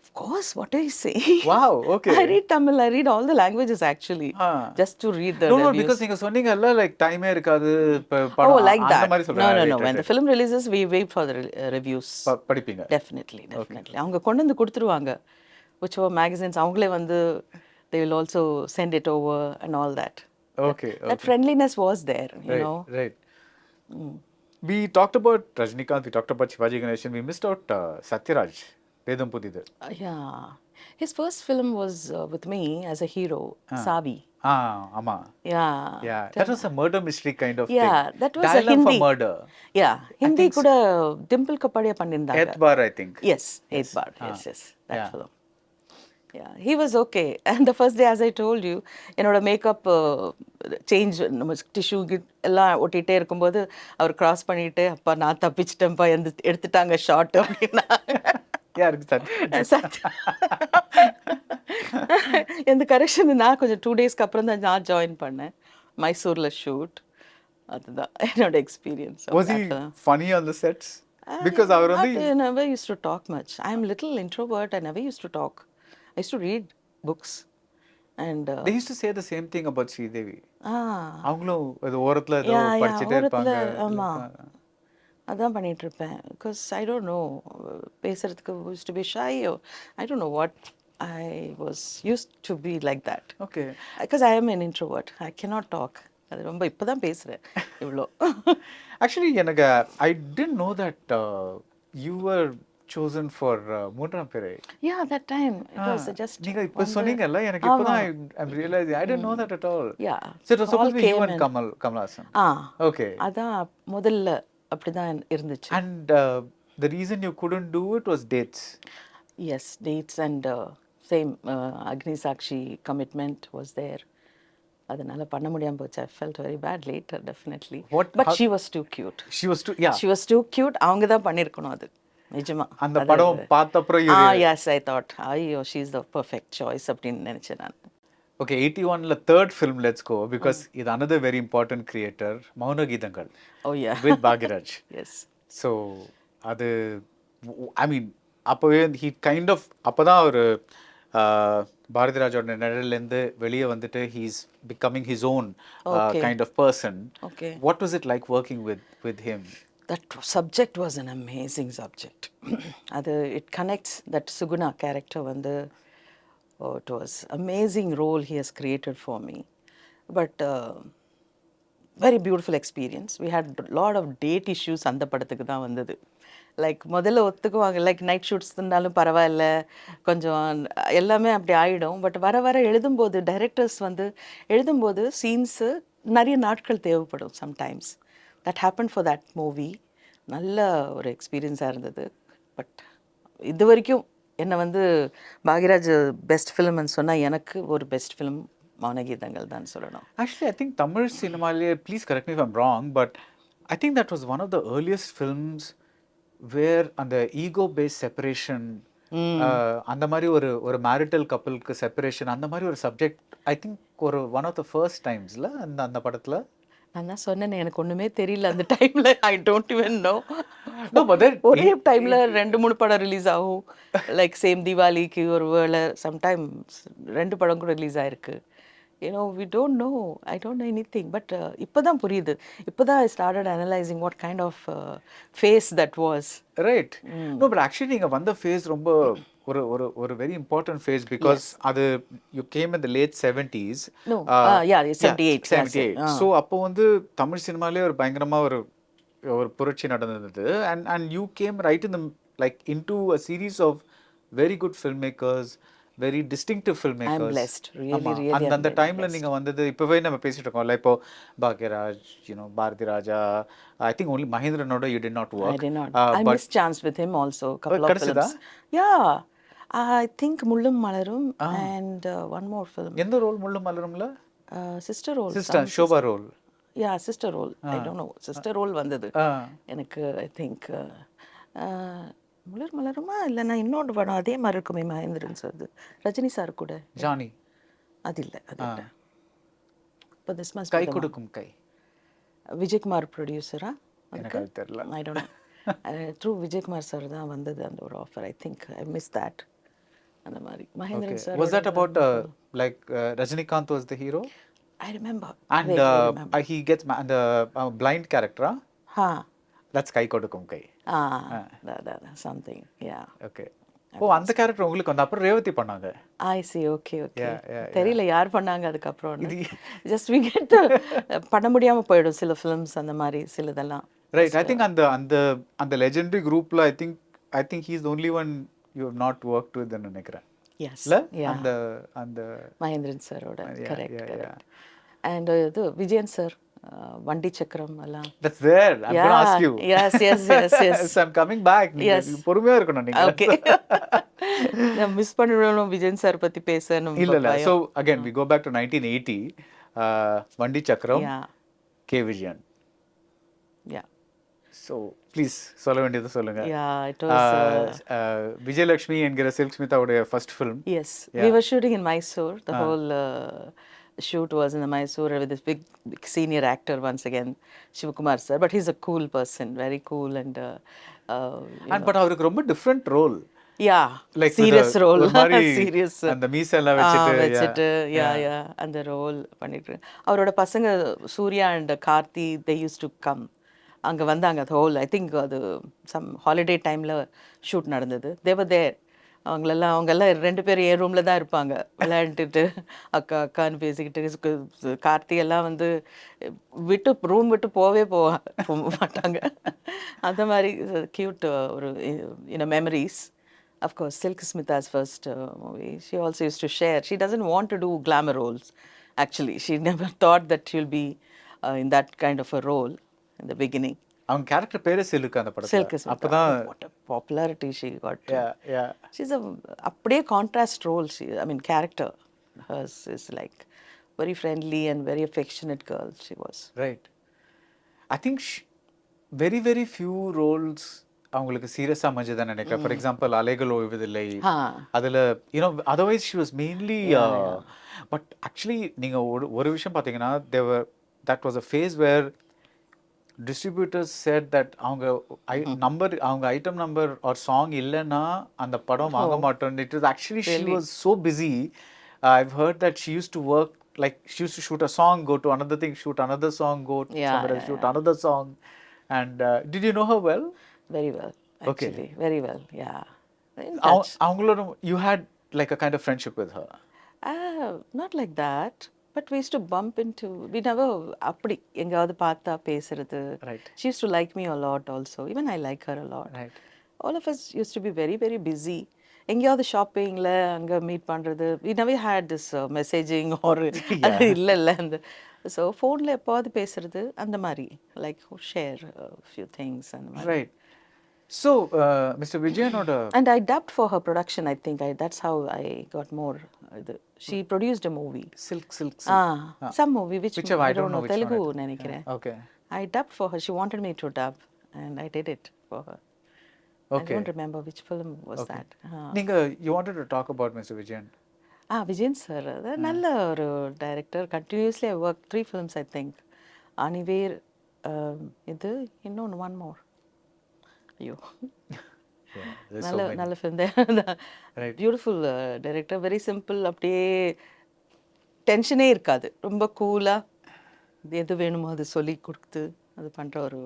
Of course, what do you say? Wow, okay. I read Tamil, I read all the languages actually. Just to read the No, reviews. because நீங்க சொன்னீங்கல்ல like டைமே இருக்காது Oh, படம் like அந்த that. மாதிரி No, சொல்றேன். no, Right, no. right, When the right. film releases, we wait for the reviews. படிப்பீங்க. Definitely, definitely. அவங்க கொண்டு வந்து கொடுத்துருவாங்க. Whichever magazines, அவங்களே வந்து they will also send it over and all that. Okay, That okay. friendliness was there, you Right, know. right. We talked about Rajinikanth, we talked about Shivaji Ganeshan, we missed out Satyaraj, Vedam Pudidar. Yeah. His first film was with me as a hero, Savi. ஆமா. Yeah. Yeah, that was a murder mystery kind of Yeah, thing. that was a Dialogue for Hindi. murder. Yeah, Hindi கூட டிம்பிள் கப்பாடியா பண்ணிருந்தாங்க. Eighth bar, I think. Yes, eighth bar. Yes, yes. That Yeah. film. Yeah, he was okay. And the first day, as I told you, என்னோட makeup change நம்ம tissue எல்லாம் ஒட்டிகிட்டே இருக்கும்போது அவர் cross பண்ணிட்டு அப்பா நான் தப்பிச்சிட்டேன்ப்பா எடுத்துட்டாங்க ஷார்ட் அப்படின்னா. யாருக்கு இந்த கரெக்ஷன் நான் கொஞ்சம் 2 daysக்கு அப்புறம் தான் நான் ஜாயின் பண்ணேன் மைசூரில் ஷூட். அதுதான் என்னோட experience. Was he funny on the sets? Because அவர் வந்து I never used to talk much. I am little introvert. I never used to talk. I used to read books. And they used to say the same thing about Sridevi. அவங்களும் அது ஓரத்துல ஏதோ yeah, படிச்சிட்டே இருப்பாங்க. ஆமா அதான் பண்ணிட்டு இருப்பேன். Because I don't no பேசுறதுக்கு use to be shy. I don't know what I was use to be like that. Okay. Because I ஆம் an introvert. I cannot talk. அது ரொம்ப இப்போதான் பேசுறேன் இவ்வளோ. Actually, எனக்கு I didn't know that you were chosen for மூன்றாம் பிறை. Yeah, that time it was just நீங்க இப்ப சொன்னீங்கல்ல எனக்கு இப்பதான் I'm realizing I didn't know that at all. Yeah. So it was supposed to be you and Kamal Hassan. Okay. அதான் முதல்ல அப்படிதான் இருந்துச்சு. And the reason you couldn't do it was dates. Yes, dates and same Agni Sakshi commitment was there. அதனால பண்ண முடியாம போச்சு. I felt very bad later, definitely. But she was too cute. She was too, yeah. She was too cute. அவங்க தான் பண்ணிருக்கணும் அது நிஜமா. அந்த படம் பார்த்த அப்புறம் yes, I thought ஐயோ she is the perfect choice அப்படின்னு நினைச்சேன் நான். Okay, 81ல third film, let's go, because இது another very important creator, மௌன கீதங்கள். Oh yeah. With Bharadwaj. Yes. So அது I mean அப்பவே he kind of அப்பதான் ஒரு பாரதிராஜோட நிழல்லேருந்து வெளியே வந்துட்டு he is becoming his own kind of person. Okay. What was it like working with him? That subject was an amazing subject. It connects that Suguna character வந்து it was amazing role he has created for me. But very beautiful experience. We had a lot of date issues அந்த படத்துக்கு தான் வந்தது. Like முதல்ல ஒத்துக்குவாங்க like night shoots இருந்தாலும் பரவாயில்ல கொஞ்சம் எல்லாமே அப்படி ஆகிடும். பட் வர வர எழுதும்போது டைரக்டர்ஸ் வந்து எழுதும்போது சீன்ஸு நிறைய நாட்கள் தேவைப்படும் sometimes. That happen for that movie. நல்ல ஒரு எக்ஸ்பீரியன்ஸாக இருந்தது. பட் இது வரைக்கும் என்னை வந்து பாக்யராஜ் பெஸ்ட் ஃபிலிம்னு சொன்னால் எனக்கு ஒரு பெஸ்ட் ஃபிலிம் மௌனகீதங்கள் தான் சொல்லணும். Actually, I think தமிழ் சினிமாலே, please correct me if I'm wrong, but I think that was one of the earliest films where அந்த ஈகோ பேஸ் செப்பரேஷன் அந்த மாதிரி ஒரு மேரிட்டல் கப்பலுக்கு செப்பரேஷன் அந்த மாதிரி ஒரு சப்ஜெக்ட் ஐ திங்க் ஒரு ஒன் ஆஃப் த ஃபர்ஸ்ட் டைம்ஸ்ல அந்த படத்தில். நான் தான் சொன்னேன் எனக்கு ஒன்றுமே தெரியல அந்த டைமில். I don't even know. ஒரே டைமில் 2-3 படம் ரிலீஸ் ஆகும். லைக் சேம் தீபாவளிக்கு ஒரு வேளை சம்டைம்ஸ் 2 படம் கூட ரிலீஸ் ஆயிருக்கு. we don't know. I don't know anything. But இப்பதான் புரியுது. இப்பதான் I started analyzing what kind of phase that was. Right no but actually நீங்கள் வந்த ஃபேஸ் ரொம்ப ஒரு ஒரு ஒரு வெரி இம்பார்ட்டன்ட் ஃபேஸ் பிகாஸ் அது you came in the late 70s. No, yeah, it's 78. 78. So அப்போ வந்து தமிழ் சினிமாலே ஒரு பயங்கரமாக ஒரு ஒரு புரட்சி நடந்தது. And you came right in the like in to a series of very good film makers, very distinctive film I'm makers. blessed. Really, really, அந்த I'm அந்த very டைமில் blessed. நீங்கள் வந்தது இப்போவே நம்ம பேசிட்டு இருக்கோம்ல, இப்போ Bhagyaraj, Bharathi Raja, I think only மகேந்திரனோட you did not I work. did not. I missed chance with him also. Couple of கிடைச்சதா? films. Yeah, I think Mullum Malarum and one more film. எந்த ரோல் முள்ளு மலரும்ல? Sister role. Sister Shoba role. Yeah, sister role. I don't know. Sister role வந்தது. எனக்கு I think முள்ளர் மலருமா இல்லைன்னா இன்னொன்று படம் அதே மாதிரி இருக்குமே மகேந்திரன் சார், ரஜினி சார் கூட. ஜானி. அது இல்லை, அது இல்லை. இப்போ திஸ் மஸ்ட் கை கொடுக்கும் கை. விஜயகுமார் ப்ரொடியூசரா? எனக்கு அது தெரியல. ஐ don't no. Through Vijayakumar sir தான் வந்தது அந்த ஒரு offer. I think I miss that. அந்த மாதிரி Mahendran sir. Was that about like Rajinikanth was the hero? I remember. And he gets the blind character. Ha. That's கை கொடுக்கும் கை. Something. Yeah. Okay. அந்த character உங்களுக்கு வந்து அப்புறம் ரேவதி பண்ணாங்க. I see. Okay. Yeah. தெரியல யார் பண்ணாங்க அதுக்கப்புறம். ஜஸ்ட் we get பண்ண முடியாம போயிடும் சில ஃபிலிம்ஸ் அந்த மாதிரி சிலதெல்லாம். Right. I think அந்த legendary groupல I think he's the only one you have not worked with ன்னு நினைக்கிறேன். Yes. அந்த மகேந்திரன் சாரோட. Correct. And இது விஜயன் சார் வண்டி சக்கரம் எல்லாம். That's there. I'm going to ask you. Yes. So I'm coming back. நீங்க பொறுமையா இருக்கணும் நீங்க. Okay. நான் மிஸ் பண்ணிடுவேன் விஜயன் சார் பத்தி பேசணும். இல்ல. So again we go back to 1980. வண்டி சக்கரம். K Vijayan. Yeah. So please சொல்ல வேண்டியது சொல்லுங்க. Yeah, it was விஜயலட்சுமி என்கிற silk ஸ்மிதாவுடைய first film. Yes. We were shooting in Mysore. The whole shoot was in the Mysore with this big senior actor once again, Kumar sir. But he's a cool person, very cool and but அவருக்கு ரொம்ப different role. Yeah, like serious role. Serious. அந்த மீசை எல்லாம் வச்சிட்டு yeah அந்த role பண்ணிட்டு அவரோட பசங்க Surya and Karthi they used to come. அங்க வந்தாங்க the whole I think அது some holiday timeல ஷூட் நடந்தது. They were there. அவங்கெல்லாம் ரெண்டு பேரும் என் ரூமில் தான் இருப்பாங்க விளையாண்டுட்டு அக்கான்னு பேசிக்கிட்டு. கார்த்தி எல்லாம் வந்து ரூம் விட்டு போக மாட்டாங்க. அந்த மாதிரி கியூட் ஒரு memories. Of course Silk Smitha's first movie. She also use to share. She doesn't want to do glamour roles. Actually she never thought that she'll be in that kind of a role in the beginning. அவங்க character பேரே Silk அந்த படத்துல. அப்பதான் popularity she got. Yeah. She's a அப்படியே contrast role. I mean character hers is like very friendly and very affectionate girl she was. Right. I think very very few roles அவங்களுக்கு சீரியஸா அமைஞ்சதான் நினைக்கிறேன். For example அலைகள் ஓய்வதில்லை, அதுல otherwise she was mainly but actually நீங்க ஒரு விஷயம் பாத்தீங்கன்னா that was a phase where distributors said that அவங்க item number or song இல்லைன்னா அந்த படம் வாங்க மாட்டோம். It was actually she was so busy. I've heard that she used to work like she used to shoot a song, go to another thing, shoot another song, go somewhere else, shoot another song. And did you know her well? Very well, actually. Okay. Very well, yeah. அவங்களோட you had like a kind of friendship with her? Not like that. But we used to bump into, we never அப்படி எங்காவது பார்த்தா பேசுறது. Right. She used to like me a lot also. Even I like her a lot. Right. All of us used to be very very busy. எங்கேயாவது ஷாப்பிங்கில் அங்கே meet பண்ணுறது. We never had this messaging or இல்லை அந்த so ஃபோனில் எப்போது பேசுறது அந்த மாதிரி லைக் ஷேர் ஃபியூ திங்ஸ் அந்த மாதிரி. Right. So Mr. Vijayanoda. And I dubbed for her production. I think that's how I got more. She produced a movie. Silk. Some movie which I don't know which Telugu one. நினைக்கிறேன். Okay. I dubbed for her. She wanted me to dub and I did it for her. Okay. I don't remember which film was that. நீங்க you wanted to talk about Mr. Vijayan. Vijayan sir. நல்ல ஒரு director. Continuously I worked 3 films I think. Aniver இது இன்னொன்று one more. ஐயோ நல்ல film. Beautiful director. Very simple. அப்படியே டென்ஷனே இருக்காது. ரொம்ப கூலாக எது வேணுமோ அது சொல்லி கொடுத்து அது பண்ணுற ஒரு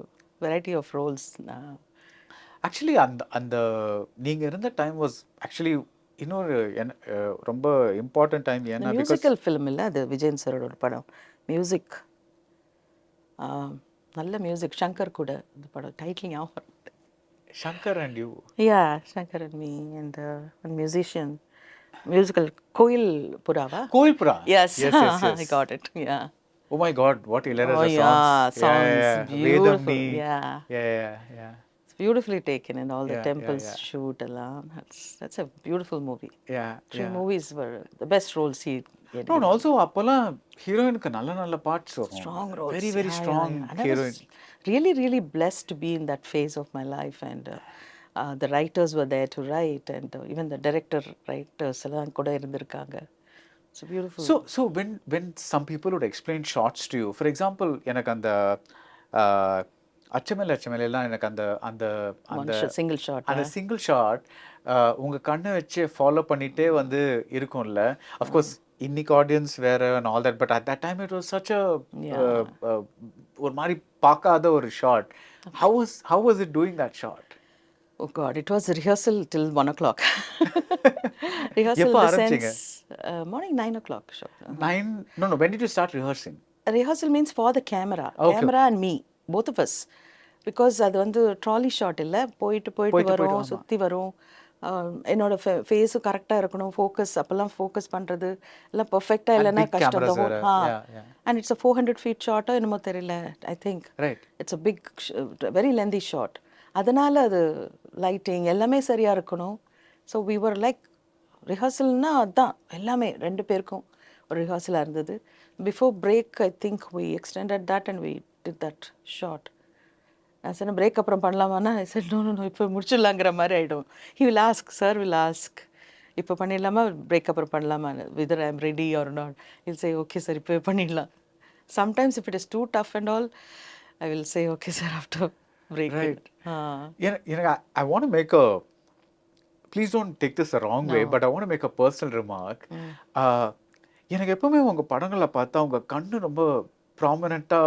வெரைட்டி ஆஃப் ரோல்ஸ். ஆக்சுவலி அந்த நீங்கள் இருந்த டைம் வாஸ் ஆக்சுவலி இன்னொரு ரொம்ப இம்பார்ட்டன்ட் டைம். ஏன்னா பிகாஸ் மியூசிக்கல் ஃபிலிம் இல்லை அது, விஜயன் சாரோட ஒரு படம். மியூசிக் நல்ல மியூசிக். சங்கர் கூட இந்த படம் டைட்டில் ஞாபகம். Shankar and you. Yeah, Shankar and me and one musician. Musical கோயில் புறாவா? கோயில்புரா. Yes, Yes, yes, yes. I got it. Yeah. Oh my God, what hilarious Oh songs. yeah, songs. Beautiful. Vedamni. Yeah. Yeah. It's beautifully taken and all the Yeah, temples yeah. shoot along. That's a beautiful movie. Yeah, Three yeah. movies were the best roles he had. No, and also அப்போல்லாம் ஹீரோயினுக்கு நல்ல parts வரும். Strong roles. Very, very Yeah, strong yeah. And I heroine. was really, really blessed to be in that phase of my life, and the writers were there to write, and even the director writers எல்லாம் கூட இருந்திருக்காங்க. It's beautiful. So when some people would explain shots to you, for example, எனக்கு அந்த அச்சமில்லைலாம் எனக்கு அந்த single shot. அந்த single shot உங்க கண்ணை வச்சு ஃபாலோ பண்ணிட்டே வந்து இருக்கும்ல. அஃப்கோர்ஸ் இன்னைக்கு ஆடியன்ஸ் வேற and all that, but at that time it was such a ஒரு மாதிரி பார்க்காத ஒரு shot. How was it doing that shot? Oh God, it was rehearsal till 1 o'clock. Rehearsal எப்போ in the ஆரம்பிச்சீங்க? sense, morning 9 o'clock. Sure. 9? No, when did you start rehearsing? Rehearsal means for the camera. Okay. Camera and me, both of us. Because அது வந்து trolley shot இல்லை, போயிட்டு வரும், சுற்றி வரும். என்னோட ஃபேஸும் கரெக்டாக இருக்கணும், ஃபோக்கஸ் அப்போல்லாம் ஃபோக்கஸ் பண்ணுறது எல்லாம் பர்ஃபெக்டாக இல்லைன்னா கஷ்டம். அண்ட் இட்ஸ் அ 400 feet ஷாட்டோ என்னமோ தெரியல, I think. It's a big very lengthy shot. அதனால் அது லைட்டிங் எல்லாமே சரியாக இருக்கணும். ஸோ வி வர் லைக் ரிஹர்சல்னால் அதுதான் எல்லாமே 2 பேருக்கும் ஒரு ரிஹர்சலாக இருந்தது. Before break I think we extended that and we did that shot. நான் சொன்னேன் பிரேக் அப்புறம் பண்ணலாமான்னா, ஐ செட் நோ இப்போ முடிச்சிடலாங்கிற மாதிரி ஆகிடும். He will ask, sir will ask, இப்போ பண்ணிடலாமா, பிரேக் அப்புறம் பண்ணலாமா, whether I am ready or not. Will say okay sir இப்போ பண்ணிடலாம். Sometimes if it is too tough and all I will say okay sir after break. Right. I want to make a, please don't take this the wrong way, but I want to make a personal remark. எனக்கு எப்பவுமே உங்க படங்களை பார்த்தா உங்க கண்ணு ரொம்ப ப்ராமினெண்டா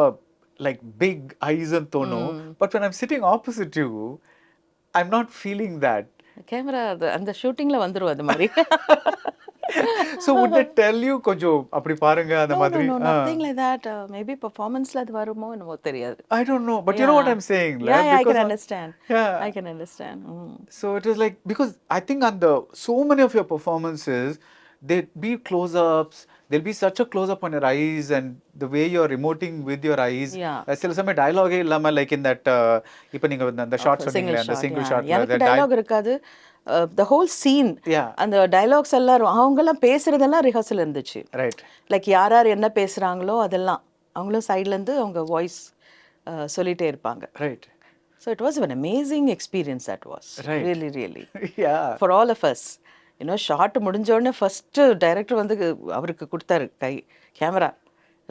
like big eyes and தோணும். But when I'm sitting opposite you, I'm not feeling that. Camera அந்த ஷூட்டிங்கில் வந்துடும் அது மாதிரி. So would they tell you கொஞ்சம் அப்படி பாருங்க அந்த மாதிரி? No, nothing like that. Maybe performanceல அது வருமோ என்னமோ தெரியாது. I don't know, but you know what I'm saying, Yeah, I can because understand. Yeah. I can understand. So it was like, because I think on the so many of your performances there'd be close-ups, there'll be such a close-up on your eyes and the way you're emoting with your eyes. சில சமயம் டயலாகே இல்லாம like in that இப்போ நீங்க அந்த shot சொன்னீங்களே, அந்த single shot, எனக்கு dialogue இருக்காது. த ஹோல் சீன், அந்த டயலாக்ஸ் எல்லாரும் அவங்கெல்லாம் பேசுறதெல்லாம் ரிஹர்சல் இருந்துச்சு. ரைட். லைக் யார் என்ன பேசுகிறாங்களோ அதெல்லாம் அவங்களும் சைட்லேருந்து அவங்க வாய்ஸ் சொல்லிகிட்டே இருப்பாங்க. Right. So it was an amazing experience that was. Really, really. Yeah. For all of us. Shot முடிஞ்சோடனே ஃபஸ்ட்டு டைரக்டர் வந்து அவருக்கு கொடுத்தாரு கேமரா,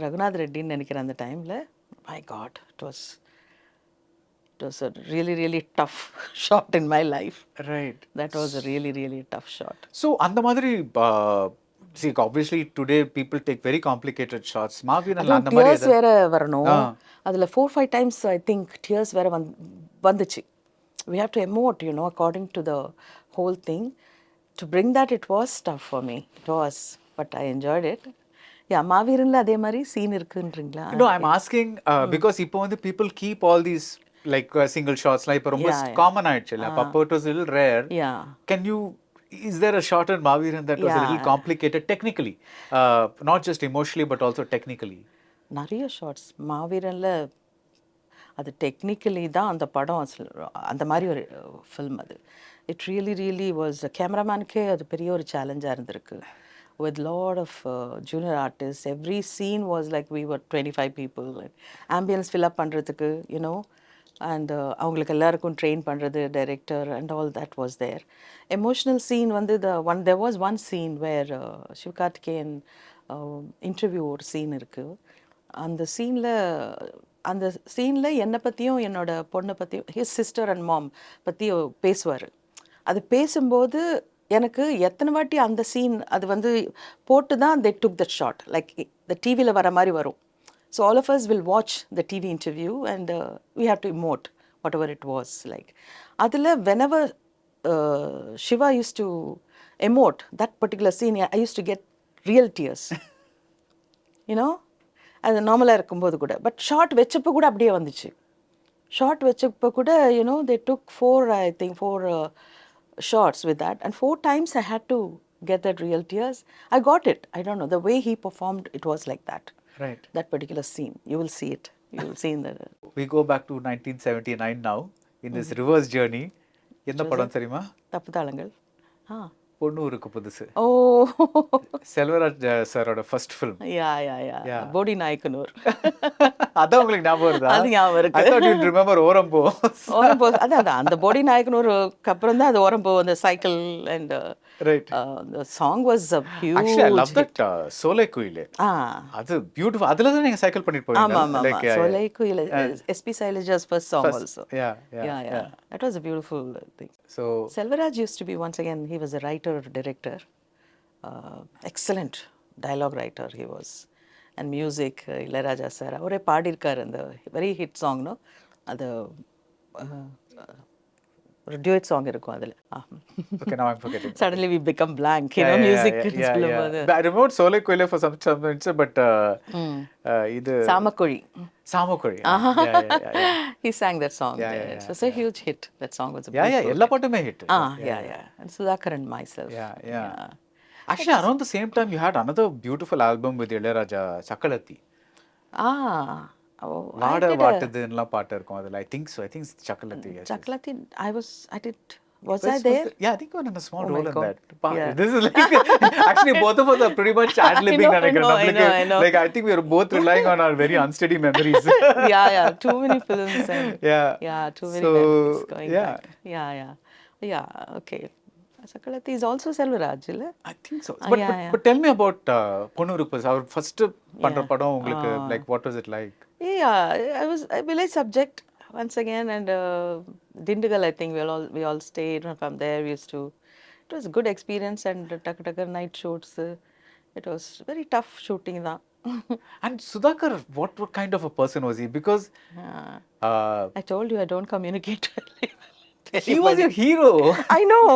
ரகுநாத் ரெட்டின்னு நினைக்கிறேன் அந்த டைமில். My God, it was a really, really tough shot in my life. Right. That was a really, really tough shot. So அந்த மாதிரி see, obviously today people take very complicated shots. மாவீரன்ல அந்த மாதிரி tears வேற வரணும். அதில் 4-5 times I think tears வேற வந்துச்சு. We have to emote, according to the whole thing. To bring that, it was tough for me. It was, but I enjoyed it. Yeah, மாவீரன்ல அதே மாதிரி scene இருக்குன்றீங்களா? No, I'm asking because இப்போ வந்து people keep all these like single shots like இப்போ ரொம்ப common ஆயிடுச்சு இல்ல, அப்போ it was a little rare. Yeah. Can you, is there a shot in Maviran that was a little complicated technically, not just emotionally but also technically? நிறைய shorts மாவீரன்ல அது technically தான் அந்த படம் அந்த மாதிரி ஒரு ஃபில்ம் அது. இட் ரியலி ரியலி வாஸ், கேமராமேனுக்கே அது பெரிய ஒரு சேலஞ்சாக இருந்திருக்கு. With lot of junior artists, every scene was like we were 25 people. Ambience fill up பண்றதுக்கு, and அவங்களுக்கு எல்லாருக்கும் ட்ரெயின் பண்ணுறது director and all that was there. Emotional scene வந்து there was one scene where Sivakarthikeyan interview ஒரு scene இருக்குது. அந்த சீனில் என்னை பற்றியும் என்னோட பொண்ணை பற்றியும் his sister and mom பற்றி பேசுவார். அது பேசும்போது எனக்கு எத்தனை வாட்டி அந்த சீன் அது வந்து போட்டு தான் they took that shot. Like the டிவியில் வர மாதிரி வரும். So all of us will watch the TV interview and we have to emote whatever it was like. அதில் whenever Shiva used to emote that particular scene, I used to get real tears. You know, அது நார்மலாக இருக்கும்போது கூட. But short வச்சப்போ கூட அப்படியே வந்துச்சு. Short வச்சப்போ கூட they took I think four shots with that, and 4 times I had to get that real tears. I got it. I don't know, the way he performed, it was like that. Right. That particular scene, you will see it. You will see in the We go back to 1979 now in this reverse journey. என்ன படம் தெரியுமா? தப்பு தாளங்கள். பொன்னூருக்கு புதுசு. ஓ, செல்வராஜ் சாரோட first film. யா போடி நாயக்கனூர். அதான் உங்களுக்கு ஞாபகம் வருதா? அது ஞாபகம் இருக்கு. I thought you'd remember ஓரம்போ. ஓரம்போ அதான் அந்த போடி நாயக்கனூருக்கு அப்புறம் தான் அது ஓரம்போ, அந்த cycle and Right. the song was a huge. Actually, I love that சோலை குயிலே. அது பியூட்டிஃபுல். அதுல தான் நீங்க சைக்கிள் பண்ணிட்டு போவீங்க. ஆமா சோலை குயிலே, SP Shailaja's first song also. Yeah. That was a beautiful thing. So Selvaraj used to be, once again, he was a writer director, excellent dialogue writer he was, and music Ilayaraja sir அவரே பாடியிருக்காரு அந்த very hit song, no, அது ஒரு duet song இருக்கும் அதுல. okay, now I'm forgetting. Suddenly we become blank, music in this film. I remember சோலை குயிலே for some minutes, but இது சாமக்கொழி. Yeah. He sang that song. It was a huge hit. That song was a beautiful. எல்லா பாட்டுமே hit. Yeah. And Sudhakar and myself. Yeah. Actually, around the same time you had another beautiful album with Ilayaraja, Chakalathi. வாட வாட்டுதுன்னுலாம் பாட்டு இருக்கும் அதுல. I think Chakalathi. Chakalathi, was I there? Yeah, I think you were in a small role in that. This is like actually both of us are pretty much ad-libbing. I know. Like I think we are both relying on our very unsteady memories. Yeah, too many films and too many memories going back. Yeah, okay. Chakalathi is also Selvaraj, இல்ல? I think so. But tell me about பொன்னூருக்கு our first பண்ற படம் உங்களுக்கு, like what was it like? I village subject once again, and Dindigal, I think we all stayed from there. It was a good experience, and taka night shoots. It was very tough shooting da. And Sudhakar, what kind of a person was he? Because I told you I don't communicate well. He was your hero. I know.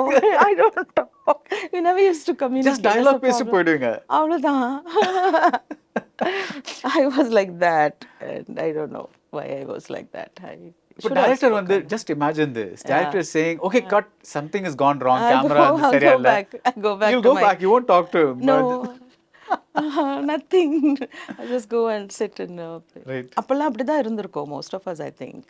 I don't talk. We never used to communicate. Just dialogue பேசி போயிடுங்க. அவ்வளவுதான். I was like that, and I don't know why I was like that. But director வந்து just imagine this. Director is saying, okay, cut, something has gone wrong. Camera சரியா இல்ல. I'll go back. You'll go back. You won't talk to him. No. Nothing. I just go and sit in. Right. அப்பெல்லாம் அப்படிதான் இருந்திருக்கோம். Most of us, I think.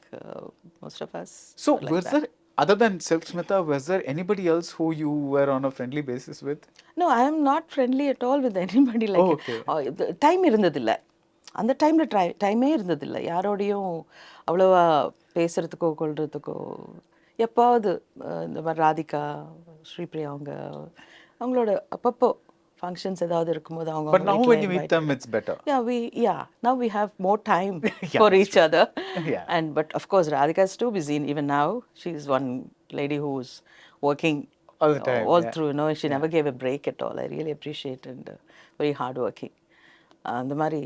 Most of us. So was there, other than Silk Smitha, was there anybody else who you were on a friendly basis with? No, I am not friendly at all with anybody. Like, time இருந்ததில்லை. அந்த டைமில் டைமே இருந்ததில்லை. யாரோடையும் அவ்வளோவா பேசுகிறதுக்கோ கொள்றதுக்கோ. எப்பாவது இந்த மாதிரி ராதிகா, ஸ்ரீபிரியா அவங்களோட அப்பப்போ ஃபங்க்ஷன்ஸ் ஏதாவது இருக்கும்போது அவங்க. But now when you meet them, it's better. Now we have more time for each other. But of course Radhika is too busy. Even now she is one lady who's working all the time, through. She never gave a break at all. I really appreciate, and very hard working. அந்த மாதிரி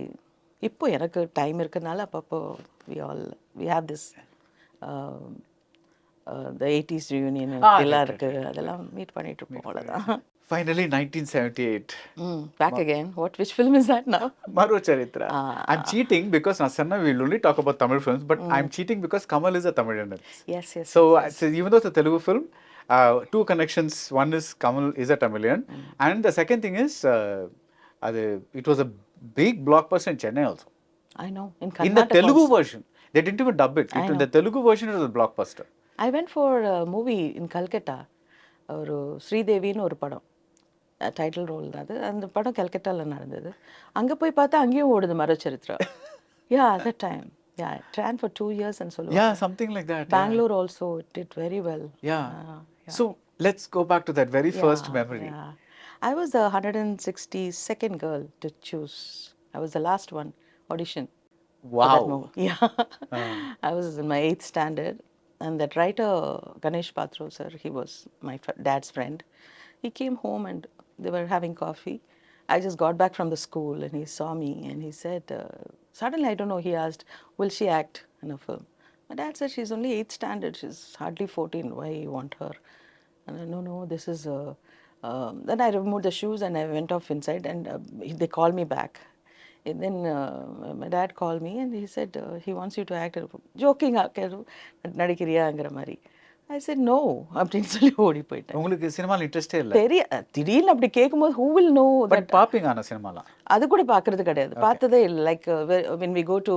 இப்போ எனக்கு time இருக்கனால அப்பப்போ we have this the 80s reunion எல்லாம் இருக்கு, அதெல்லாம் meet பண்ணிட்டு இருப்போம். அவ்வளவுதான். Finally, 1978. Back again. Which film is that now? Maru Charitra. I'm cheating because Nasanna will only talk about Tamil films, but I'm cheating because Kamal is a Tamilian. Yes. So even though it's a Telugu film, two connections. One is Kamal is a Tamilian, and the second thing is it was a big blockbuster in Chennai also. I know. In the Telugu version, they didn't even dub it. In the Telugu version, it was a blockbuster. I went for a movie in Calcutta. ஒரு ஸ்ரீதேவின்னு ஒரு படம், title role தான் அது. அந்த படம் கல்கட்டாவில் நடந்தது. அங்கே போய் பார்த்தா அங்கேயும் ஓடுது மரச்சரித்ரா. That time. It ran for 2 years and so. Something like that. Bangalore also did very well. So let's go back to that very first memory. I was the 162nd girl to choose. I was the last one audition. Wow. I was in my 8th standard, and that writer Ganesh Patro sir, he was my dad's friend. He came home and they were having coffee. I just got back from the school and he saw me and he said, suddenly, I don't know, he asked, will she act in a film? My dad said, she's only 8th standard, she's hardly 14, why you want her? And I, no, this is a... then I removed the shoes and I went off inside and they called me back. And then my dad called me and he said, he wants you to act. Joking, நடிக்கிறியாங்கிற மாதிரி. I said, no, அப்படின்னு சொல்லி ஓடி போயிட்டேன். உங்களுக்கு சினிமாவில் இன்ட்ரெஸ்டே இல்லை? தெரிய திடீர்னு அப்படி கேட்கும்போது who will know that? பார்ப்பீங்க ஆனால் சினிமாலாம்? அது கூட பார்க்கறது கிடையாது, பார்த்ததே இல்லை. Like when we go to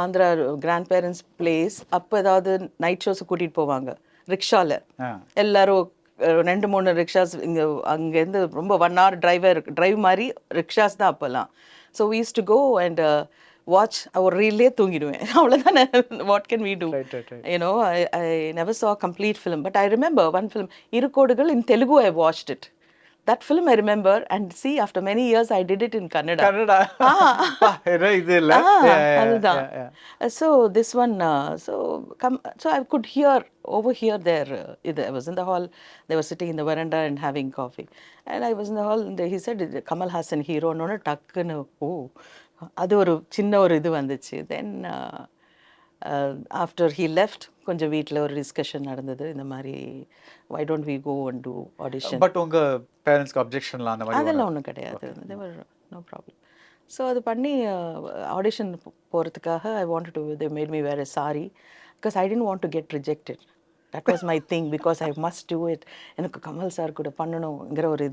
Andhra grandparents place, அப்போ ஏதாவது நைட் ஷோஸ் கூட்டிகிட்டு போவாங்க ரிக்ஷாவில். எல்லாரும் 2-3 ரிக்ஷாஸ் இங்கே அங்கேருந்து ரொம்ப 1 hour டிரைவ் மாதிரி ரிக்ஷாஸ் தான் அப்போல்லாம். So we used to go and watch our ரீல்லே தூங்கிடுவேன். அவ்வளோதானே, what can we do? You know, I never saw a complete film, but I remember one film, Irukodugal, in Telugu I watched it. That film I remember, and see, after many years I did it in Kannada. இது இல்ல. அதுதான். So this one, so I could overhear their, I was in the hall, they were sitting in the veranda and having coffee, and I was in the hall and he said, Kamal Hassan hero, no டக்குன்னு அது ஒரு சின்ன ஒரு இது வந்துச்சு. Then after he left கொஞ்சம் வீட்டில் ஒரு டிஸ்கஷன் நடந்தது, இந்த மாதிரி why don't we go and do audition. But உங்கள் பேரண்ட்ஸ்க்கு அப்ஜெக்ஷன்லாம் அந்த மாதிரி அதெல்லாம் ஒன்றும் கிடையாது, தேவர் நோ ப்ராப்ளம். ஸோ அது பண்ணி ஆடிஷன் போகிறதுக்காக I wanted to, they made me wear a sari because I didn't want to get rejected. That was my thing, because I must do it. எனக்கு கமல் சார் கூட பண்ணணுங்கிற ஒரு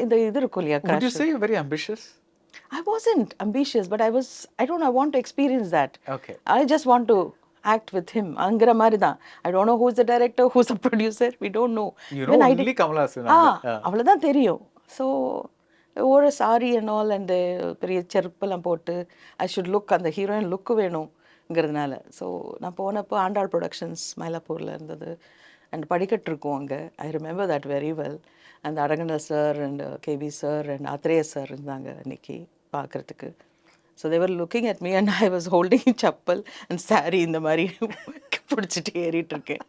இந்த இது இருக்கும் இல்லையா. Would you say you're very ambitious? I wasn't ambitious, but I want to experience that. Okay. I just want to act with him. Angra mari da. I don't know who's the director, who's the producer. We don't know. You know only Kamal Hassan. Avladhan theriyum. So over a sari and all, and periya cheruppalam potu, I should look, and the heroine look venum ங்கறதுனால. So நான் போனப்போ Andal productions மயிலாப்பூரில் இருந்தது, and படிக்கட்டு இருக்கும் அங்கே. I remember that very well. அந்த அடங்கனல் sir and KV sir and Athreya sir இருந்தாங்க அன்னைக்கு பார்க்குறதுக்கு. So they were looking at me and I was holding chappal and sari இந்த மாதிரி பிடிச்சிட்டு ஏறிட்டு இருக்கேன்.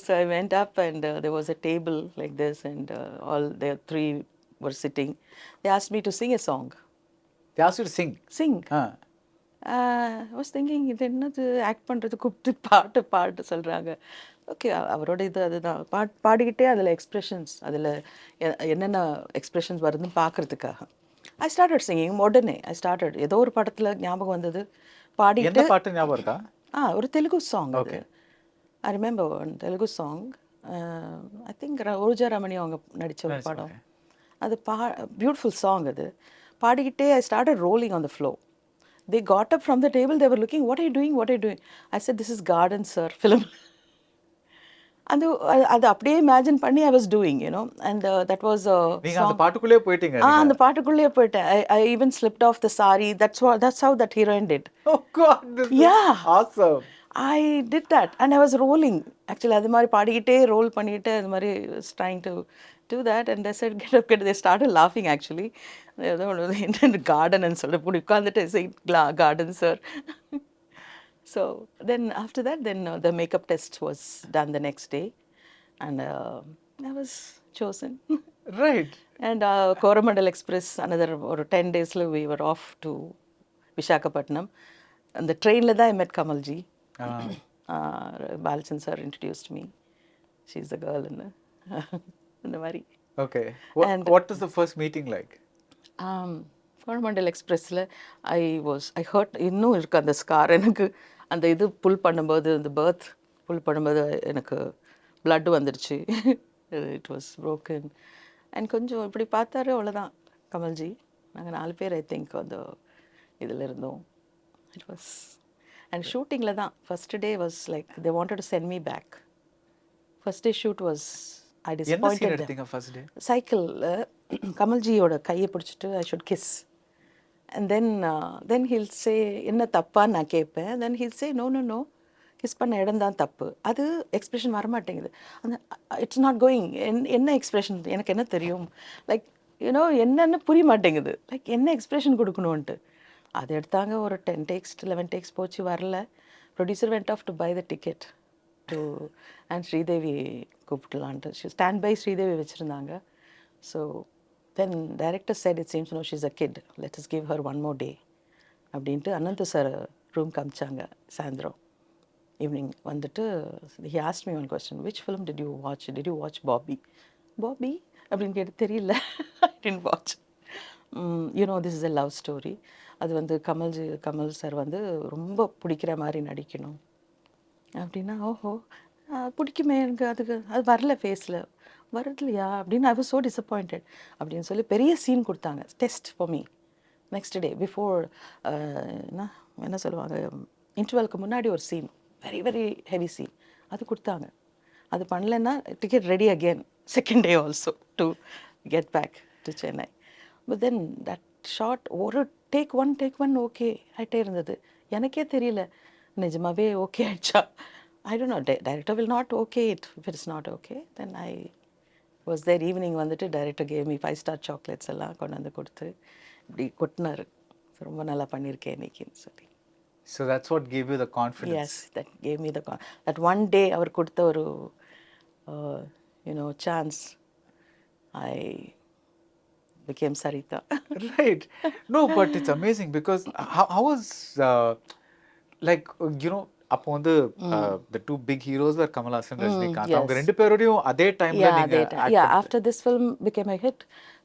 So I went up and there was a table like this and all there 3 were sitting. They asked me to sing a song. They asked you to sing? Sing. I was thinking, இது என்னது act பண்ணுறது கூப்பிட்டு பாட்டு சொல்கிறாங்க. Okay, அவரோட அதுதான் பாடிக்கிட்டே அதில் எக்ஸ்ப்ரெஷன்ஸ், அதில் என்னென்ன எக்ஸ்ப்ரெஷன்ஸ் வருதுன்னு பார்க்குறதுக்காக ஐ ஸ்டார்டட் சிங்கிங். உடனே ஏதோ ஒரு படத்தில் ஞாபகம் வந்தது, பாடிட்டு. பாட்டு ஞாபகம் இருக்கா? ஒரு Telugu song. Okay, I remember one Telugu song. I think Roja Ramani அவங்க நடித்த ஒரு படம். அது பியூட்டிஃபுல் சாங். அது பாடிக்கிட்டே I started rolling on the floor. They got up from the table, they were looking, what are you doing? I said, this is Garden Sir film. And அது அப்படியே imagine பண்ணி I was doing, you know, and that was a நீங்க அந்த பாட்டுக்குள்ளே போயிட்டீங்க? அந்த பாட்டுக்குள்ளே போயிட்டேன். I even slipped off the sari. That's how that heroine did. Oh God, this is awesome. I did that and I was rolling. Actually அது மாதிரி பாடிக்கிட்டே role பண்ணிட்டு அது மாதிரி was trying to do that, and they said get up. They started laughing actually. In garden and sort of உட்கார்ந்துட்டு say garden sir. So then after that, then the makeup test was done the next day, and I was chosen. Right. And Coromandel Express, another 10 days we were off to Visakhapatnam, and the train la I met Kamalji. Balchan sir introduced me. She's the girl in the mari. Okay. What was the first meeting like? Coromandel Expressல I hurt. இன்னும் இருக்கு அந்த scar எனக்கு. அந்த இது புல் பண்ணும்போது, அந்த birth புல் பண்ணும்போது எனக்கு பிளட் வந்துடுச்சு. It was broken. அண்ட் கொஞ்சம் இப்படி பார்த்தாரு, அவ்வளோதான் கமல்ஜி. நாங்கள் 4 பேர் ஐ திங்க் அந்த இதில் இருந்தோம். இட் வாஸ் அண்ட் ஷூட்டிங்கில் தான் first day was like they wanted to send me back. First day shoot was I disappointed them. Cycle, கமல்ஜியோட கையை பிடிச்சிட்டு I should kiss. And then he'll say, என்ன தப்பா நான் கேட்பேன். Then he'll say, no, kiss பண்ண இடம் தான் தப்பு. அது எக்ஸ்பிரஷன் வரமாட்டேங்குது. அந்த இட்ஸ் நாட் கோயிங். என்ன எக்ஸ்பிரஷன் எனக்கு என்ன தெரியும், லைக் யூனோ என்னன்னு புரிய மாட்டேங்குது. லைக் என்ன எக்ஸ்பிரஷன் கொடுக்கணுன்ட்டு அது எடுத்தாங்க. ஒரு 10 takes 11 takes போச்சு, வரல. Producer went off to buy the ticket to, and Sridevi கூப்பிடலான்ட்டு ஸ்டாண்ட் பை ஸ்ரீதேவி வச்சுருந்தாங்க. So then director said, it seems, no, she's a kid, let us give her one more day அப்படின்ட்டு அனந்த sir room காமிச்சாங்க சாயந்தரம் evening வந்துட்டு he asked me one question, which film did you watch Bobby அப்படின்னு கேட்டு தெரியல. I didn't watch. You know, this is a love story. அது வந்து Kamal sir வந்து ரொம்ப பிடிக்கிற மாதிரி நடிக்கணும் அப்படின்னா ஓஹோ பிடிக்குமே எனக்கு அது வரல ஃபேஸில் வரலையா அப்படின்னு I was so disappointed அப்படின்னு சொல்லி பெரிய சீன் கொடுத்தாங்க test for me next day before என்ன சொல்லுவாங்க இன்டர்வலுக்கு முன்னாடி ஒரு scene very very heavy scene அது கொடுத்தாங்க. அது பண்ணலைன்னா ticket ready again second day also to get back to Chennai. But then that shot ஒரு டேக் ஒன் ஓகே ஆகிட்டே இருந்தது. எனக்கே தெரியல நிஜமாவே ஓகே ஆயிடுச்சா. I don't know, director will not okay it. If it is not okay, then I was there evening வந்துட்டு director gave me 5-star chocolates எல்லாம் கொண்டு வந்து கொடுத்து இப்படி கொட்டினாரு. ரொம்ப நல்லா பண்ணியிருக்கேன் இன்னைக்குன்னு சொல்லி. So that's what gave you the confidence. Yes, that gave me that one day அவர் கொடுத்த ஒரு chance, I became Saritha. Right. No, but it's amazing because how was like அப்போ வந்து the two big heroes were Kamal Haasan, Rajinikanth. அவங்க ரெண்டு பேரோடையும் அதே டைம்ல நீங்க after this film became a hit,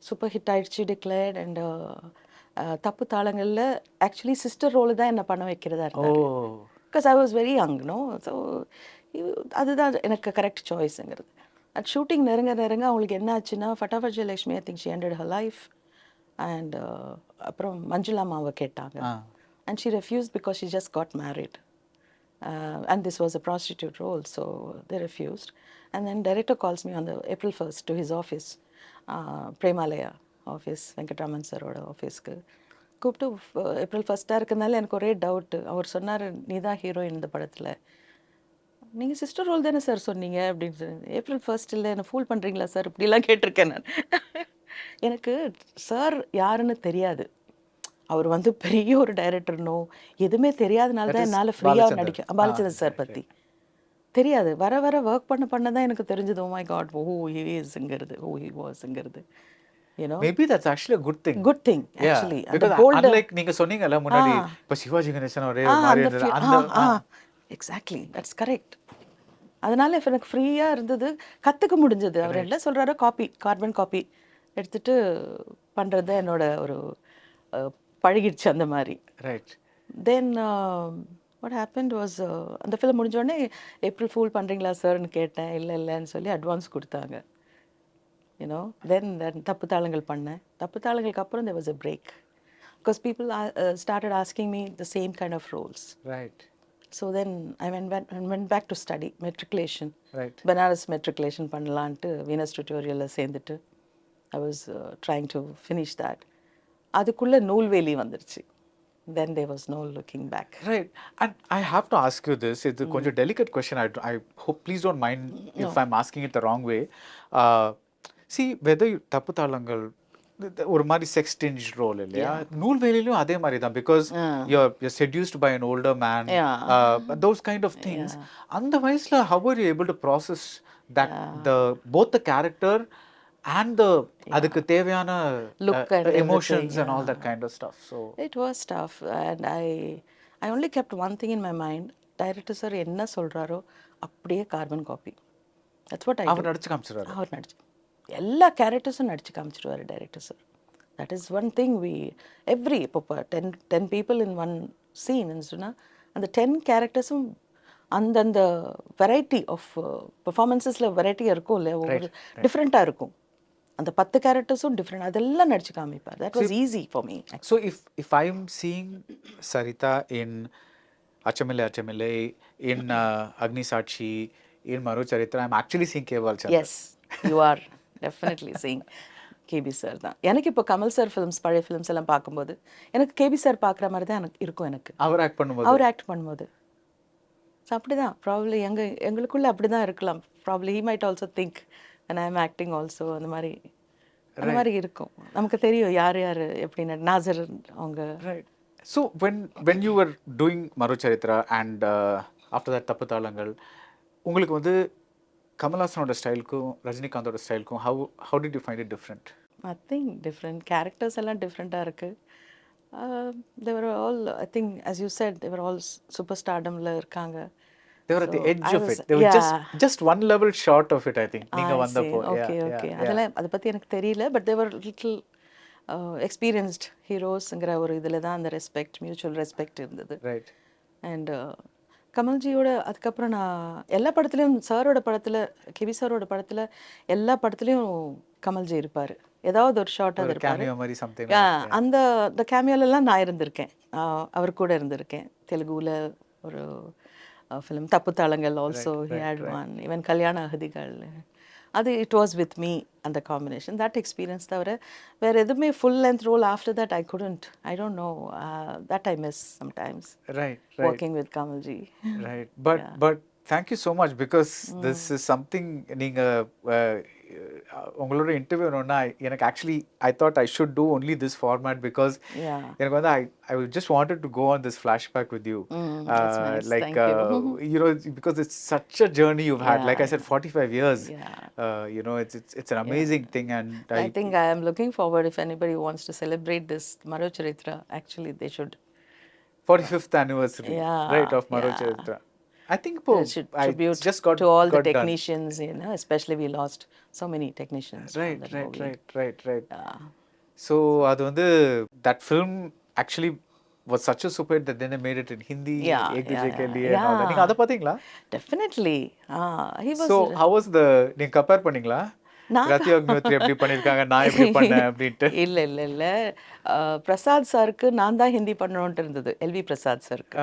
super hit ஆயிடுச்சு, declared, and தப்பு தாளங்கள்ல actually sister role தான் என்ன பண்ண வைக்கிறதா இருந்தாரு. Because I was very young, no, so அதுதான் எனக்கு கரெக்ட் சாய்ஸுங்கிறது. அட் ஷூட்டிங் நெருங்க அவங்களுக்கு என்ன ஆச்சுன்னா Fatafat Jayalakshmi, I think she ended her life, and அப்புறம் மஞ்சுளா அம்மாவை கேட்டாங்க, and she refused because she just got married. And this was a prostitute role, so they refused. And then director calls me on the April 1st to his office, Premalaya office, Venkatraman saroட ஆஃபீஸ்க்கு கூப்பிட்டு April 1st இருக்கிறதுனால எனக்கு ஒரே doubt. அவர் சொன்னார், நீ தான் heroine இந்த படத்தில், நீங்கள் சிஸ்டர் ரோல் தானே சார் சொன்னீங்க அப்படின்னு. ஏப்ரல் 1st இல்லை என்ன ஃபூல் பண்ணுறீங்களா சார் இப்படிலாம் கேட்டிருக்கேன் நான். எனக்கு சார் யாருன்னு தெரியாது, அவர் வந்து பெரிய ஒரு டைரக்டர்னோ எதுவுமே தெரியாதனால தான் என்னால் ஃப்ரீயாக நடிக்க. பாலச்சந்தர் சார் பற்றி தெரியாது, வர ஒர்க் பண்ண தான் எனக்கு தெரிஞ்சது. Oh my god, who he இஸ்ங்கிறது, ஹூ ஹி வாஸ்ங்கிறது. Maybe that's actually a good thing. Good thing, actually. Yeah, because unlike நீங்க சொன்னீங்கல முன்னாடி இப்ப சிவாஜி கணேசன் ஒரே மாதிரி இருந்தது அந்த எக்ஸாக்ட்லி தட்ஸ் கரெக்ட். அதனால எனக்கு ஃப்ரீயாக இருந்தது, கற்றுக்க முடிஞ்சது. அவர் என்ன சொல்கிறாரோ கார்பன் காப்பி எடுத்துட்டு பண்ணுறது என்னோட ஒரு பழகிடுச்சு அந்த மாதிரி. Right. Then what happened was, அந்த ஃபிலிம் முடிஞ்சோடனே ஏப்ரல் ஃபூல் பண்ணுறீங்களா சார்னு கேட்டேன். இல்லைன்னு சொல்லி அட்வான்ஸ் கொடுத்தாங்க. Then தப்பு தாளங்கள் பண்ணேன். தப்பு தாளங்களுக்கு அப்புறம் there was a break because people started asking me the same kind of roles. Right. So then I went back to study matriculation. Right. Banaras matriculation பண்ணலான்ட்டு வீனஸ் டியூட்டோரியல்ல சேர்ந்துட்டு I was trying to finish that. அதுக்குள்ள நூல்வேலி வந்துருச்சு. Then there was no looking back. Right. And I have to ask you this. It's a கொஞ்சம் delicate question. I hope, please don't mind if I'm asking it the wrong way. See, whether தப்பு தாளங்கள் ஒரு மாதிரி sex tinge role இல்லையா, நூல்வேலிலும் அதே மாதிரி தான். Because you're seduced by an older man, those kind of things. அந்த வயசுல how are you able to process that, both the character and the அதுக்கு தேவையான look and emotions and all that kind of stuff? So it was tough, and I only kept one thing in my mind. Director sir என்ன சொல்றாரோ அப்படியே carbon copy. That's what I do. அவர் நடிச்சு காமிச்சிராரு. அவர் நடிச்சு எல்லா கேரக்டர்ஸும் நடிச்சு காமிச்சிடுவார் director sir. That is one thing இப்போ 10 people in one scene சொன்னால் அந்த 10 கேரக்டர்ஸும் அந்தந்த வெரைட்டி ஆஃப் பெர்ஃபார்மன்ஸஸில் வெரைட்டியாக இருக்கும் இல்லையா, ஒவ்வொரு டிஃப்ரெண்ட்டாக இருக்கும். அந்த 10 கேரக்டர்ஸும் டிஃப்ரெண்ட், அதெல்லாம் நடிச்சு காமிப்பார். That was easy for me. So if I'm seeing Saritha in Aachamillai, in Agni Saakshi, in Maru Charitra, I'm actually seeing K. Balchandar. Yes, you are definitely seeing KB sir தான். எனக்கு இப்போ Kamal sir films, பழைய films எல்லாம் பார்க்கும்போது எனக்கு KP sir பார்க்குற மாதிரி தான் எனக்கு இருக்கும். எனக்கு அவர் ஆக்ட் பண்ணும்போது ஸோ அப்படி தான் ப்ராப்ளி எங்களுக்குள்ளே அப்படி தான் இருக்கலாம். Probably he might also think and I am acting also. அந்த மாதிரி இருக்கும். நமக்கு தெரியும் யார் எப்படி நாசர் அவங்க. So when you were doing Maru Charitra and after that தப்பு தாளங்கள், உங்களுக்கு வந்து கமல்ஹாசனோட ஸ்டைலுக்கும் ரஜினிகாந்தோட ஸ்டைலுக்கும் how did you find it different? Nothing different characters எல்லாம் டிஃப்ரெண்ட்டாக இருக்குது. They were all I think as you said they were all super ஸ்டார்டமில் இருக்காங்க. They were at the So, edge I of was- it. They were yeah. just one level short of it, I think. நீங்க I see. வந்தப்போ. Okay, okay. அதெல்லாம் அதை பற்றி எனக்கு தெரியல. But Thevar little experienced ஹீரோஸுங்கிற ஒரு இதில் தான் அந்த ரெஸ்பெக்ட், மியூச்சுவல் ரெஸ்பெக்ட் இருந்தது. ரைட். அண்ட் கமல்ஜியோட அதுக்கப்புறம் நான் எல்லா படத்துலையும் சாரோட படத்தில், கேவி சாரோட படத்தில் எல்லா படத்துலையும் கமல்ஜி இருப்பார். ஏதாவது ஒரு ஷார்ட்டாக ஒரு இருப்பார். cameo மாதிரி something. அந்த கேமியோலெல்லாம் நான் இருந்திருக்கேன். அவர் கூட இருந்திருக்கேன். தெலுங்குல ஒரு film Thappu Thalangal also he had one. Even Kalyana Agathigal, அது இட் வாஸ் வித் மீ அந்த காம்பினேஷன். தட் எக்ஸ்பீரியன்ஸ் தவிர வேறு எதுவுமே full length role after that I couldn't. I don't know, that I miss sometimes Right. working with Kamalji. Right. But thank you so much because this is something நீங்க உங்களோட interview வேணும்னா எனக்கு actually I thought I should do only this format because Yeah. எனக்கு வந்து I just wanted to go on this flashback with you That's nice. Like Thank you. you know because it's such a journey you've had. Yeah, Like I said, 45 years. Yeah. You know, it's an amazing thing, and I think I am looking forward if anybody wants to celebrate this Maro Charitra, actually they should 45th anniversary, Yeah, right, of Maro yeah. Charitra. I think they should tribute just got to all the got done. technicians, you know, especially we lost so many technicians from Right, that right, movie. right. Yeah. So அது வந்து that film actually was such a super hit that then they made it in Hindi, Yeah, Ek Duje yeah, Ke yeah. Liye and all that. நீங்க அத பாத்தீங்களா? Definitely. He was So how was நீங்க compare பண்ணீங்களா? ரத்தி அக்னிஹோத்ரி எப்படி பண்ணிருக்காங்க, நான் எப்படி பண்ணேன் அப்படின்ட்டு? இல்ல பிரசாத் சாருக்கு நான் தான் ஹிந்தி பண்ணணும்ட்டு இருந்தது, எல்வி பிரசாத் சாருக்கு.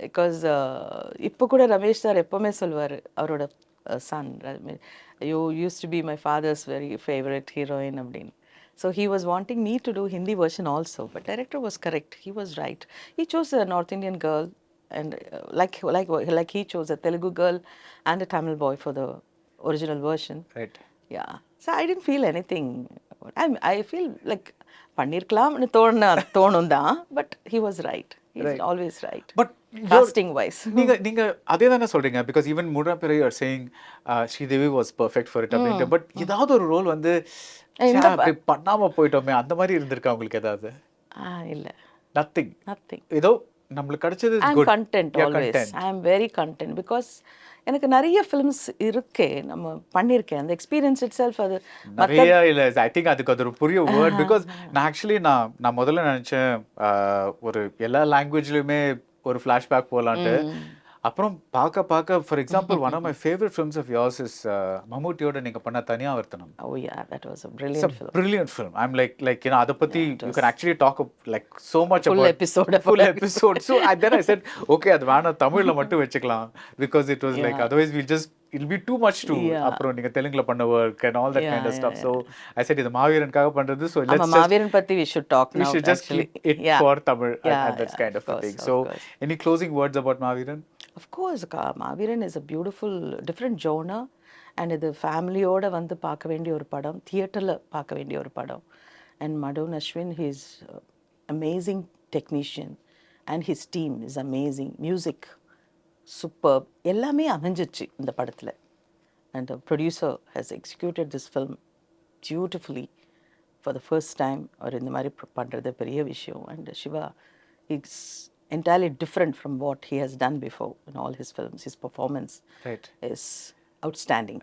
பிகாஸ் இப்போ கூட ரமேஷ் சார் எப்போவுமே சொல்லுவார், அவரோட Sun you use to be my fathers very favourite heroine அப்படின்னு. So he was wanting me to do Hindi version also, but director was correct. He was right. He chose a North Indian girl, and like he chose a Telugu girl and a Tamil boy for the original version. Right. Yeah. So I didn't feel anything. I feel like பண்ணிருக்கலாம்னு தோணும் தான், but he was right. He's always right. But casting wise. நீங்க அதே தானே சொல்றீங்க because even Murra Pirai are saying Sridevi was perfect for it அப்படின்ட்டு. But ஏதாவது ஒரு role வந்து அப்படி பண்ணாம போயிட்டோமே அந்த மாதிரி இருந்திருக்கா உங்களுக்கு ஏதாவது? இல்ல. Nothing. ஏதோ நம்மளுக்கு கிடைச்சது I am content always. I am very content because எனக்கு நிறைய ஃபிலிம்ஸ் இருக்கே, நம்ம பண்ணியிருக்கேன். அந்த எக்ஸ்பீரியன்ஸ் இட் செல்ஃப் அது நிறைய இல்லை. ஐ திங்க் அதுக்கு அது ஒரு புரிய வேர்ட் பிகாஸ் நான் ஆக்சுவலி நான் முதல்ல நினச்சேன் ஒரு எல்லா லாங்குவேஜ்லையுமே ஒரு ஃப்ளாஷ்பேக் போகலான்ட்டு. அப்புறம் பார்க்க for example one of my favourite films of yours is மம்முட்டியோட நீங்கள் பண்ண தனியாவர்த்தனம். Oh yeah, that was a brilliant film. Brilliant film. I'm like you know அதை பற்றி you can actually talk like so much full about full episode. So then I said okay அது வேணாம் தமிழ்ல மட்டும் வச்சுக்கலாம் because it was like otherwise it'll be too much to அப்புறம் நீங்க தெலுங்குல பண்ண work and all that kind of stuff. So I said இது மாவீரனுக்காக பண்றது, so let's just மாவீரன் பத்தி we should talk now. We should just keep it for Tamil and that's kind of a thing. So any closing words about Maviran? Of course, Maviran is a beautiful different genre and இது ஃபேமிலியோட வந்து பார்க்க வேண்டிய ஒரு படம், தியேட்டரில் பார்க்க வேண்டிய ஒரு படம். And Madon Ashwin, he is amazing technician and his team is amazing. Music superb, எல்லாமே அமைஞ்சிச்சு இந்த படத்தில். And the producer has executed this film beautifully for the first time. அவர் இந்த மாதிரி பண்ணுறது பெரிய விஷயம். And Shiva is entirely different from what he has done before in all his films. His performance is outstanding.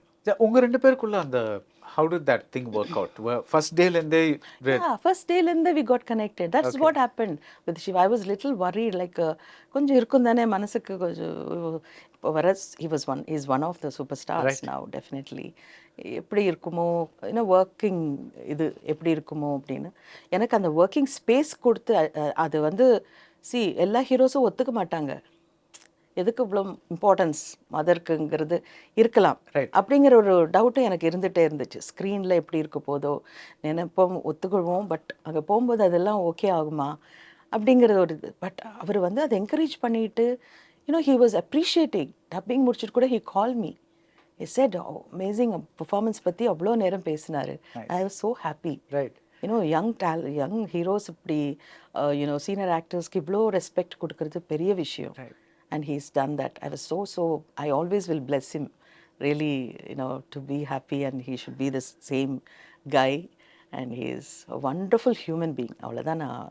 உங்க ரெண்டு பேருக்குள்ள அந்த how did that thing work out? First day lende first day lende we got connected. That's what happened with Shiva. I was little worried, like konjam irukkum thane manasukku whereas he's one of the superstars now, definitely. எப்படி இருக்குமோ, you know, working இது எப்படி இருக்குமோ அப்படின்னு எனக்கு அந்த working space கொடுத்து அது வந்து எல்லா ஹீரோஸும் ஒத்துக்க மாட்டாங்க, எதுக்கு இவ்வளோ இம்பார்ட்டன்ஸ் மதருக்குங்கிறது இருக்கலாம் அப்படிங்கிற ஒரு டவுட்டும் எனக்கு இருந்துகிட்டே இருந்துச்சு. ஸ்க்ரீனில் எப்படி இருக்க போதோ நினைப்போம், ஒத்துக்கொள்வோம், பட் அங்கே போகும்போது அதெல்லாம் ஓகே ஆகுமா அப்படிங்கிறது ஒரு இது. பட் அவர் வந்து அதை என்கரேஜ் பண்ணிட்டு, you know, he was appreciating. Dubbing முடிச்சுட்டு கூட he call me, he said amazing performance பற்றி அவ்வளோ நேரம் பேசினார். I was so happy. You know, young heroes இப்படி you know, senior actorsக்கு இவ்வளோ ரெஸ்பெக்ட் கொடுக்கறது பெரிய விஷயம். And he's done that. I was so I always will bless him really, to be happy, and he should be the same guy, and he is a wonderful human being. அவ்வளோதான் நான்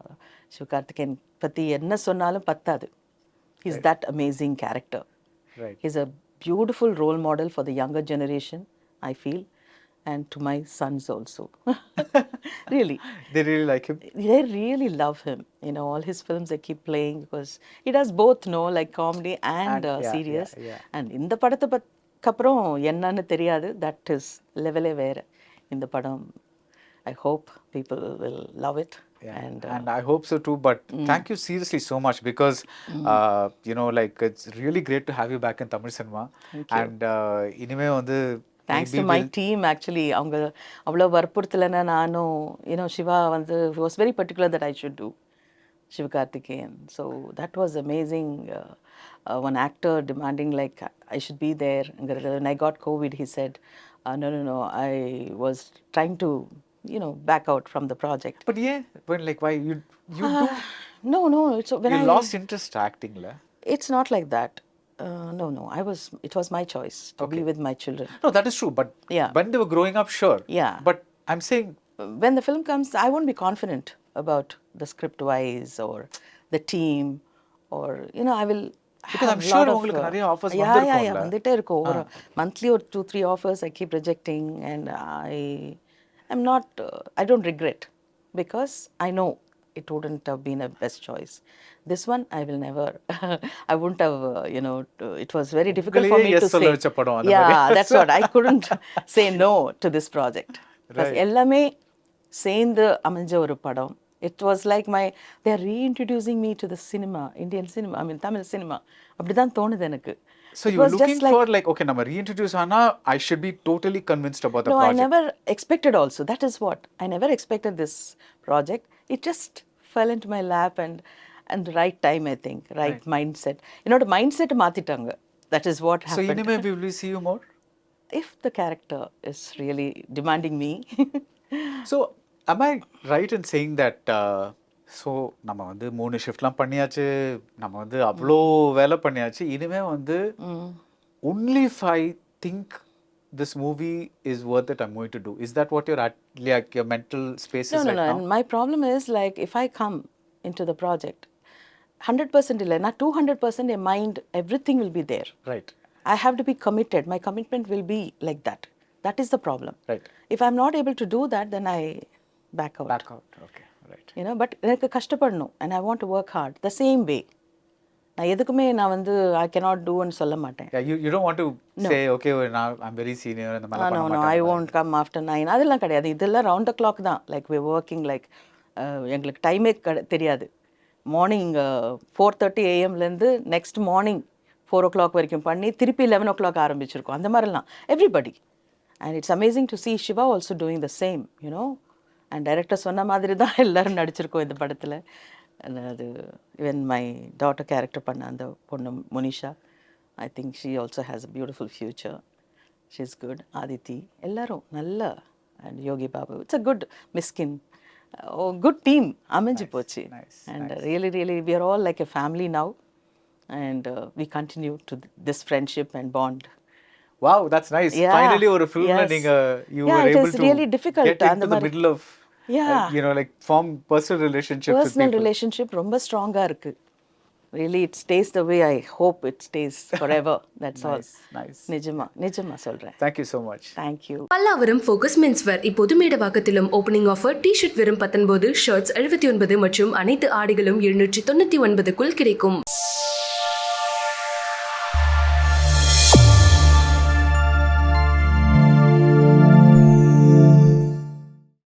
சிவகார்த்திகேயன் பற்றி என்ன சொன்னாலும் பத்தாது. He's that amazing character. Right. He's a beautiful role model for the younger generation, I feel, and to my sons also. Really. They really like him. They really love him. All his films they keep playing because he does both, like comedy and yeah, serious. yeah. And இந்த படத்தை அப்புறம் என்னன்னு தெரியாது. That is level வேற. இந்த படம், I hope people will love it. Yeah. And I hope so too. But thank you seriously so much because like it's really great to have you back in Tamil cinema. Thank you. And இனிமே வந்து thanks to my team actually. அவங்க அவ்வளோ வற்புறுத்தலைன்னா நானும் சிவா வந்து was very particular that I should do Sivakarthikeyan. So that was amazing. One actor demanding like I should be there. When I got COVID, he said, no, I was trying to back out from the project. But yeah, when like why you do No, it's when you I lost interest acting la? It's not like that. No, it was my choice to be with my children. No, that is true. But Yeah. when they were growing up, sure. Yeah. But I'm saying When the film comes, I won't be confident about the script wise or the team, or I will Because have I'm lot sure of, உங்களுக்கு நிறைய offers yeah, வந்திருக்கும்ல. வந்துட்டே இருக்கும். ஒரு monthly or 2-3 offers I keep rejecting, and I don't regret because I know it wouldn't have been a best choice. This one I will never I wouldn't have it was very difficult for me yes to சொல்ல say. வச்ச படம் அந்த Yeah, மாதிரி. that's what I couldn't say no to this project. Because எல்லாமே சேர்ந்து அமைஞ்ச ஒரு படம். It was like they are reintroducing me to the cinema, Indian cinema, Tamil cinema. அப்படிதான் தோணுது எனக்கு. So you were looking for like okay, நம்ம reintroduce ஆனா I should be totally convinced about the No, project. I never expected also. That is what. I never expected this project. It just fell into my lap and the right time, I think. Right mindset. The mindset மாத்திட்டாங்க. That is what So happened. இனிமே we will see you more? If the character is really demanding me. So am I right in saying that so நம்ம வந்து 3 ஷிஃப்ட்லாம் பண்ணியாச்சு, நம்ம வந்து அவ்வளோ வேலை பண்ணியாச்சு, இனிமே வந்து only if I think this movie is worth it, I'm going to do. Is that what your mental space is right now? No. And my problem is like if I come into the project, 100% இல்லை, not 200%, my mind, everything will be there. Right. I have to be committed. My commitment will be like that. That is the problem. Right. If I'm not able to do that, then I back out. Back out. Okay. Right. But எனக்கு கஷ்டப்படணும், and I want to work hard the same way. நான் எதுக்குமே நான் வந்து I cannot do ன்னு சொல்ல மாட்டேன். Yeah, you don't want to say okay, now I'm very senior and the mala பண்ண No, மாட்டேன். I won't come after 9. அதெல்லாம் கிடையாது. இதெல்லாம் round the clock தான். Like we're working like எங்களுக்கு டைமே தெரியாது. Morning 4:30 AM next morning 4 o'clock வரைக்கும் பண்ணி திருப்பி 11 o'clock ஆரம்பிச்சிருக்கோம். அந்த மாதிரிலாம் everybody. And it's amazing to see Shiva also doing the same, and director சொன்ன மாதிரி தான் எல்லாரும் நடிச்சிருக்கோம் இந்த படத்தில். அது even my daughter character பண்ண அந்த பொண்ணு Munisha, I think she also has a beautiful future. She's good. Aditi, எல்லாரும் நல்ல, and Yogi Babu. It's a good miskin. Good team அமைஞ்சு போச்சு. And really we are all like a family now, and we continue to this friendship and bond. Wow, that's nice. Yeah. Finally ஒரு filmல நீங்க you were able to really difficult get into the middle of like form personal relationships with people. Relationship ரொம்ப ஸ்ட்ராங்கா இருக்கு. Really it stays the way I hope it stays forever. That's all. Nice. நிஜமா சொல்றேன். Thank you so much. Thank you. Pallavaram focus menswear இப்போது மேடவாக்கத்திலும் opening offer T-shirt வெறும் 19, shirts 79 மற்றும் அனைத்து ஆடைகளும் 799க்குள் கிடைக்கும்.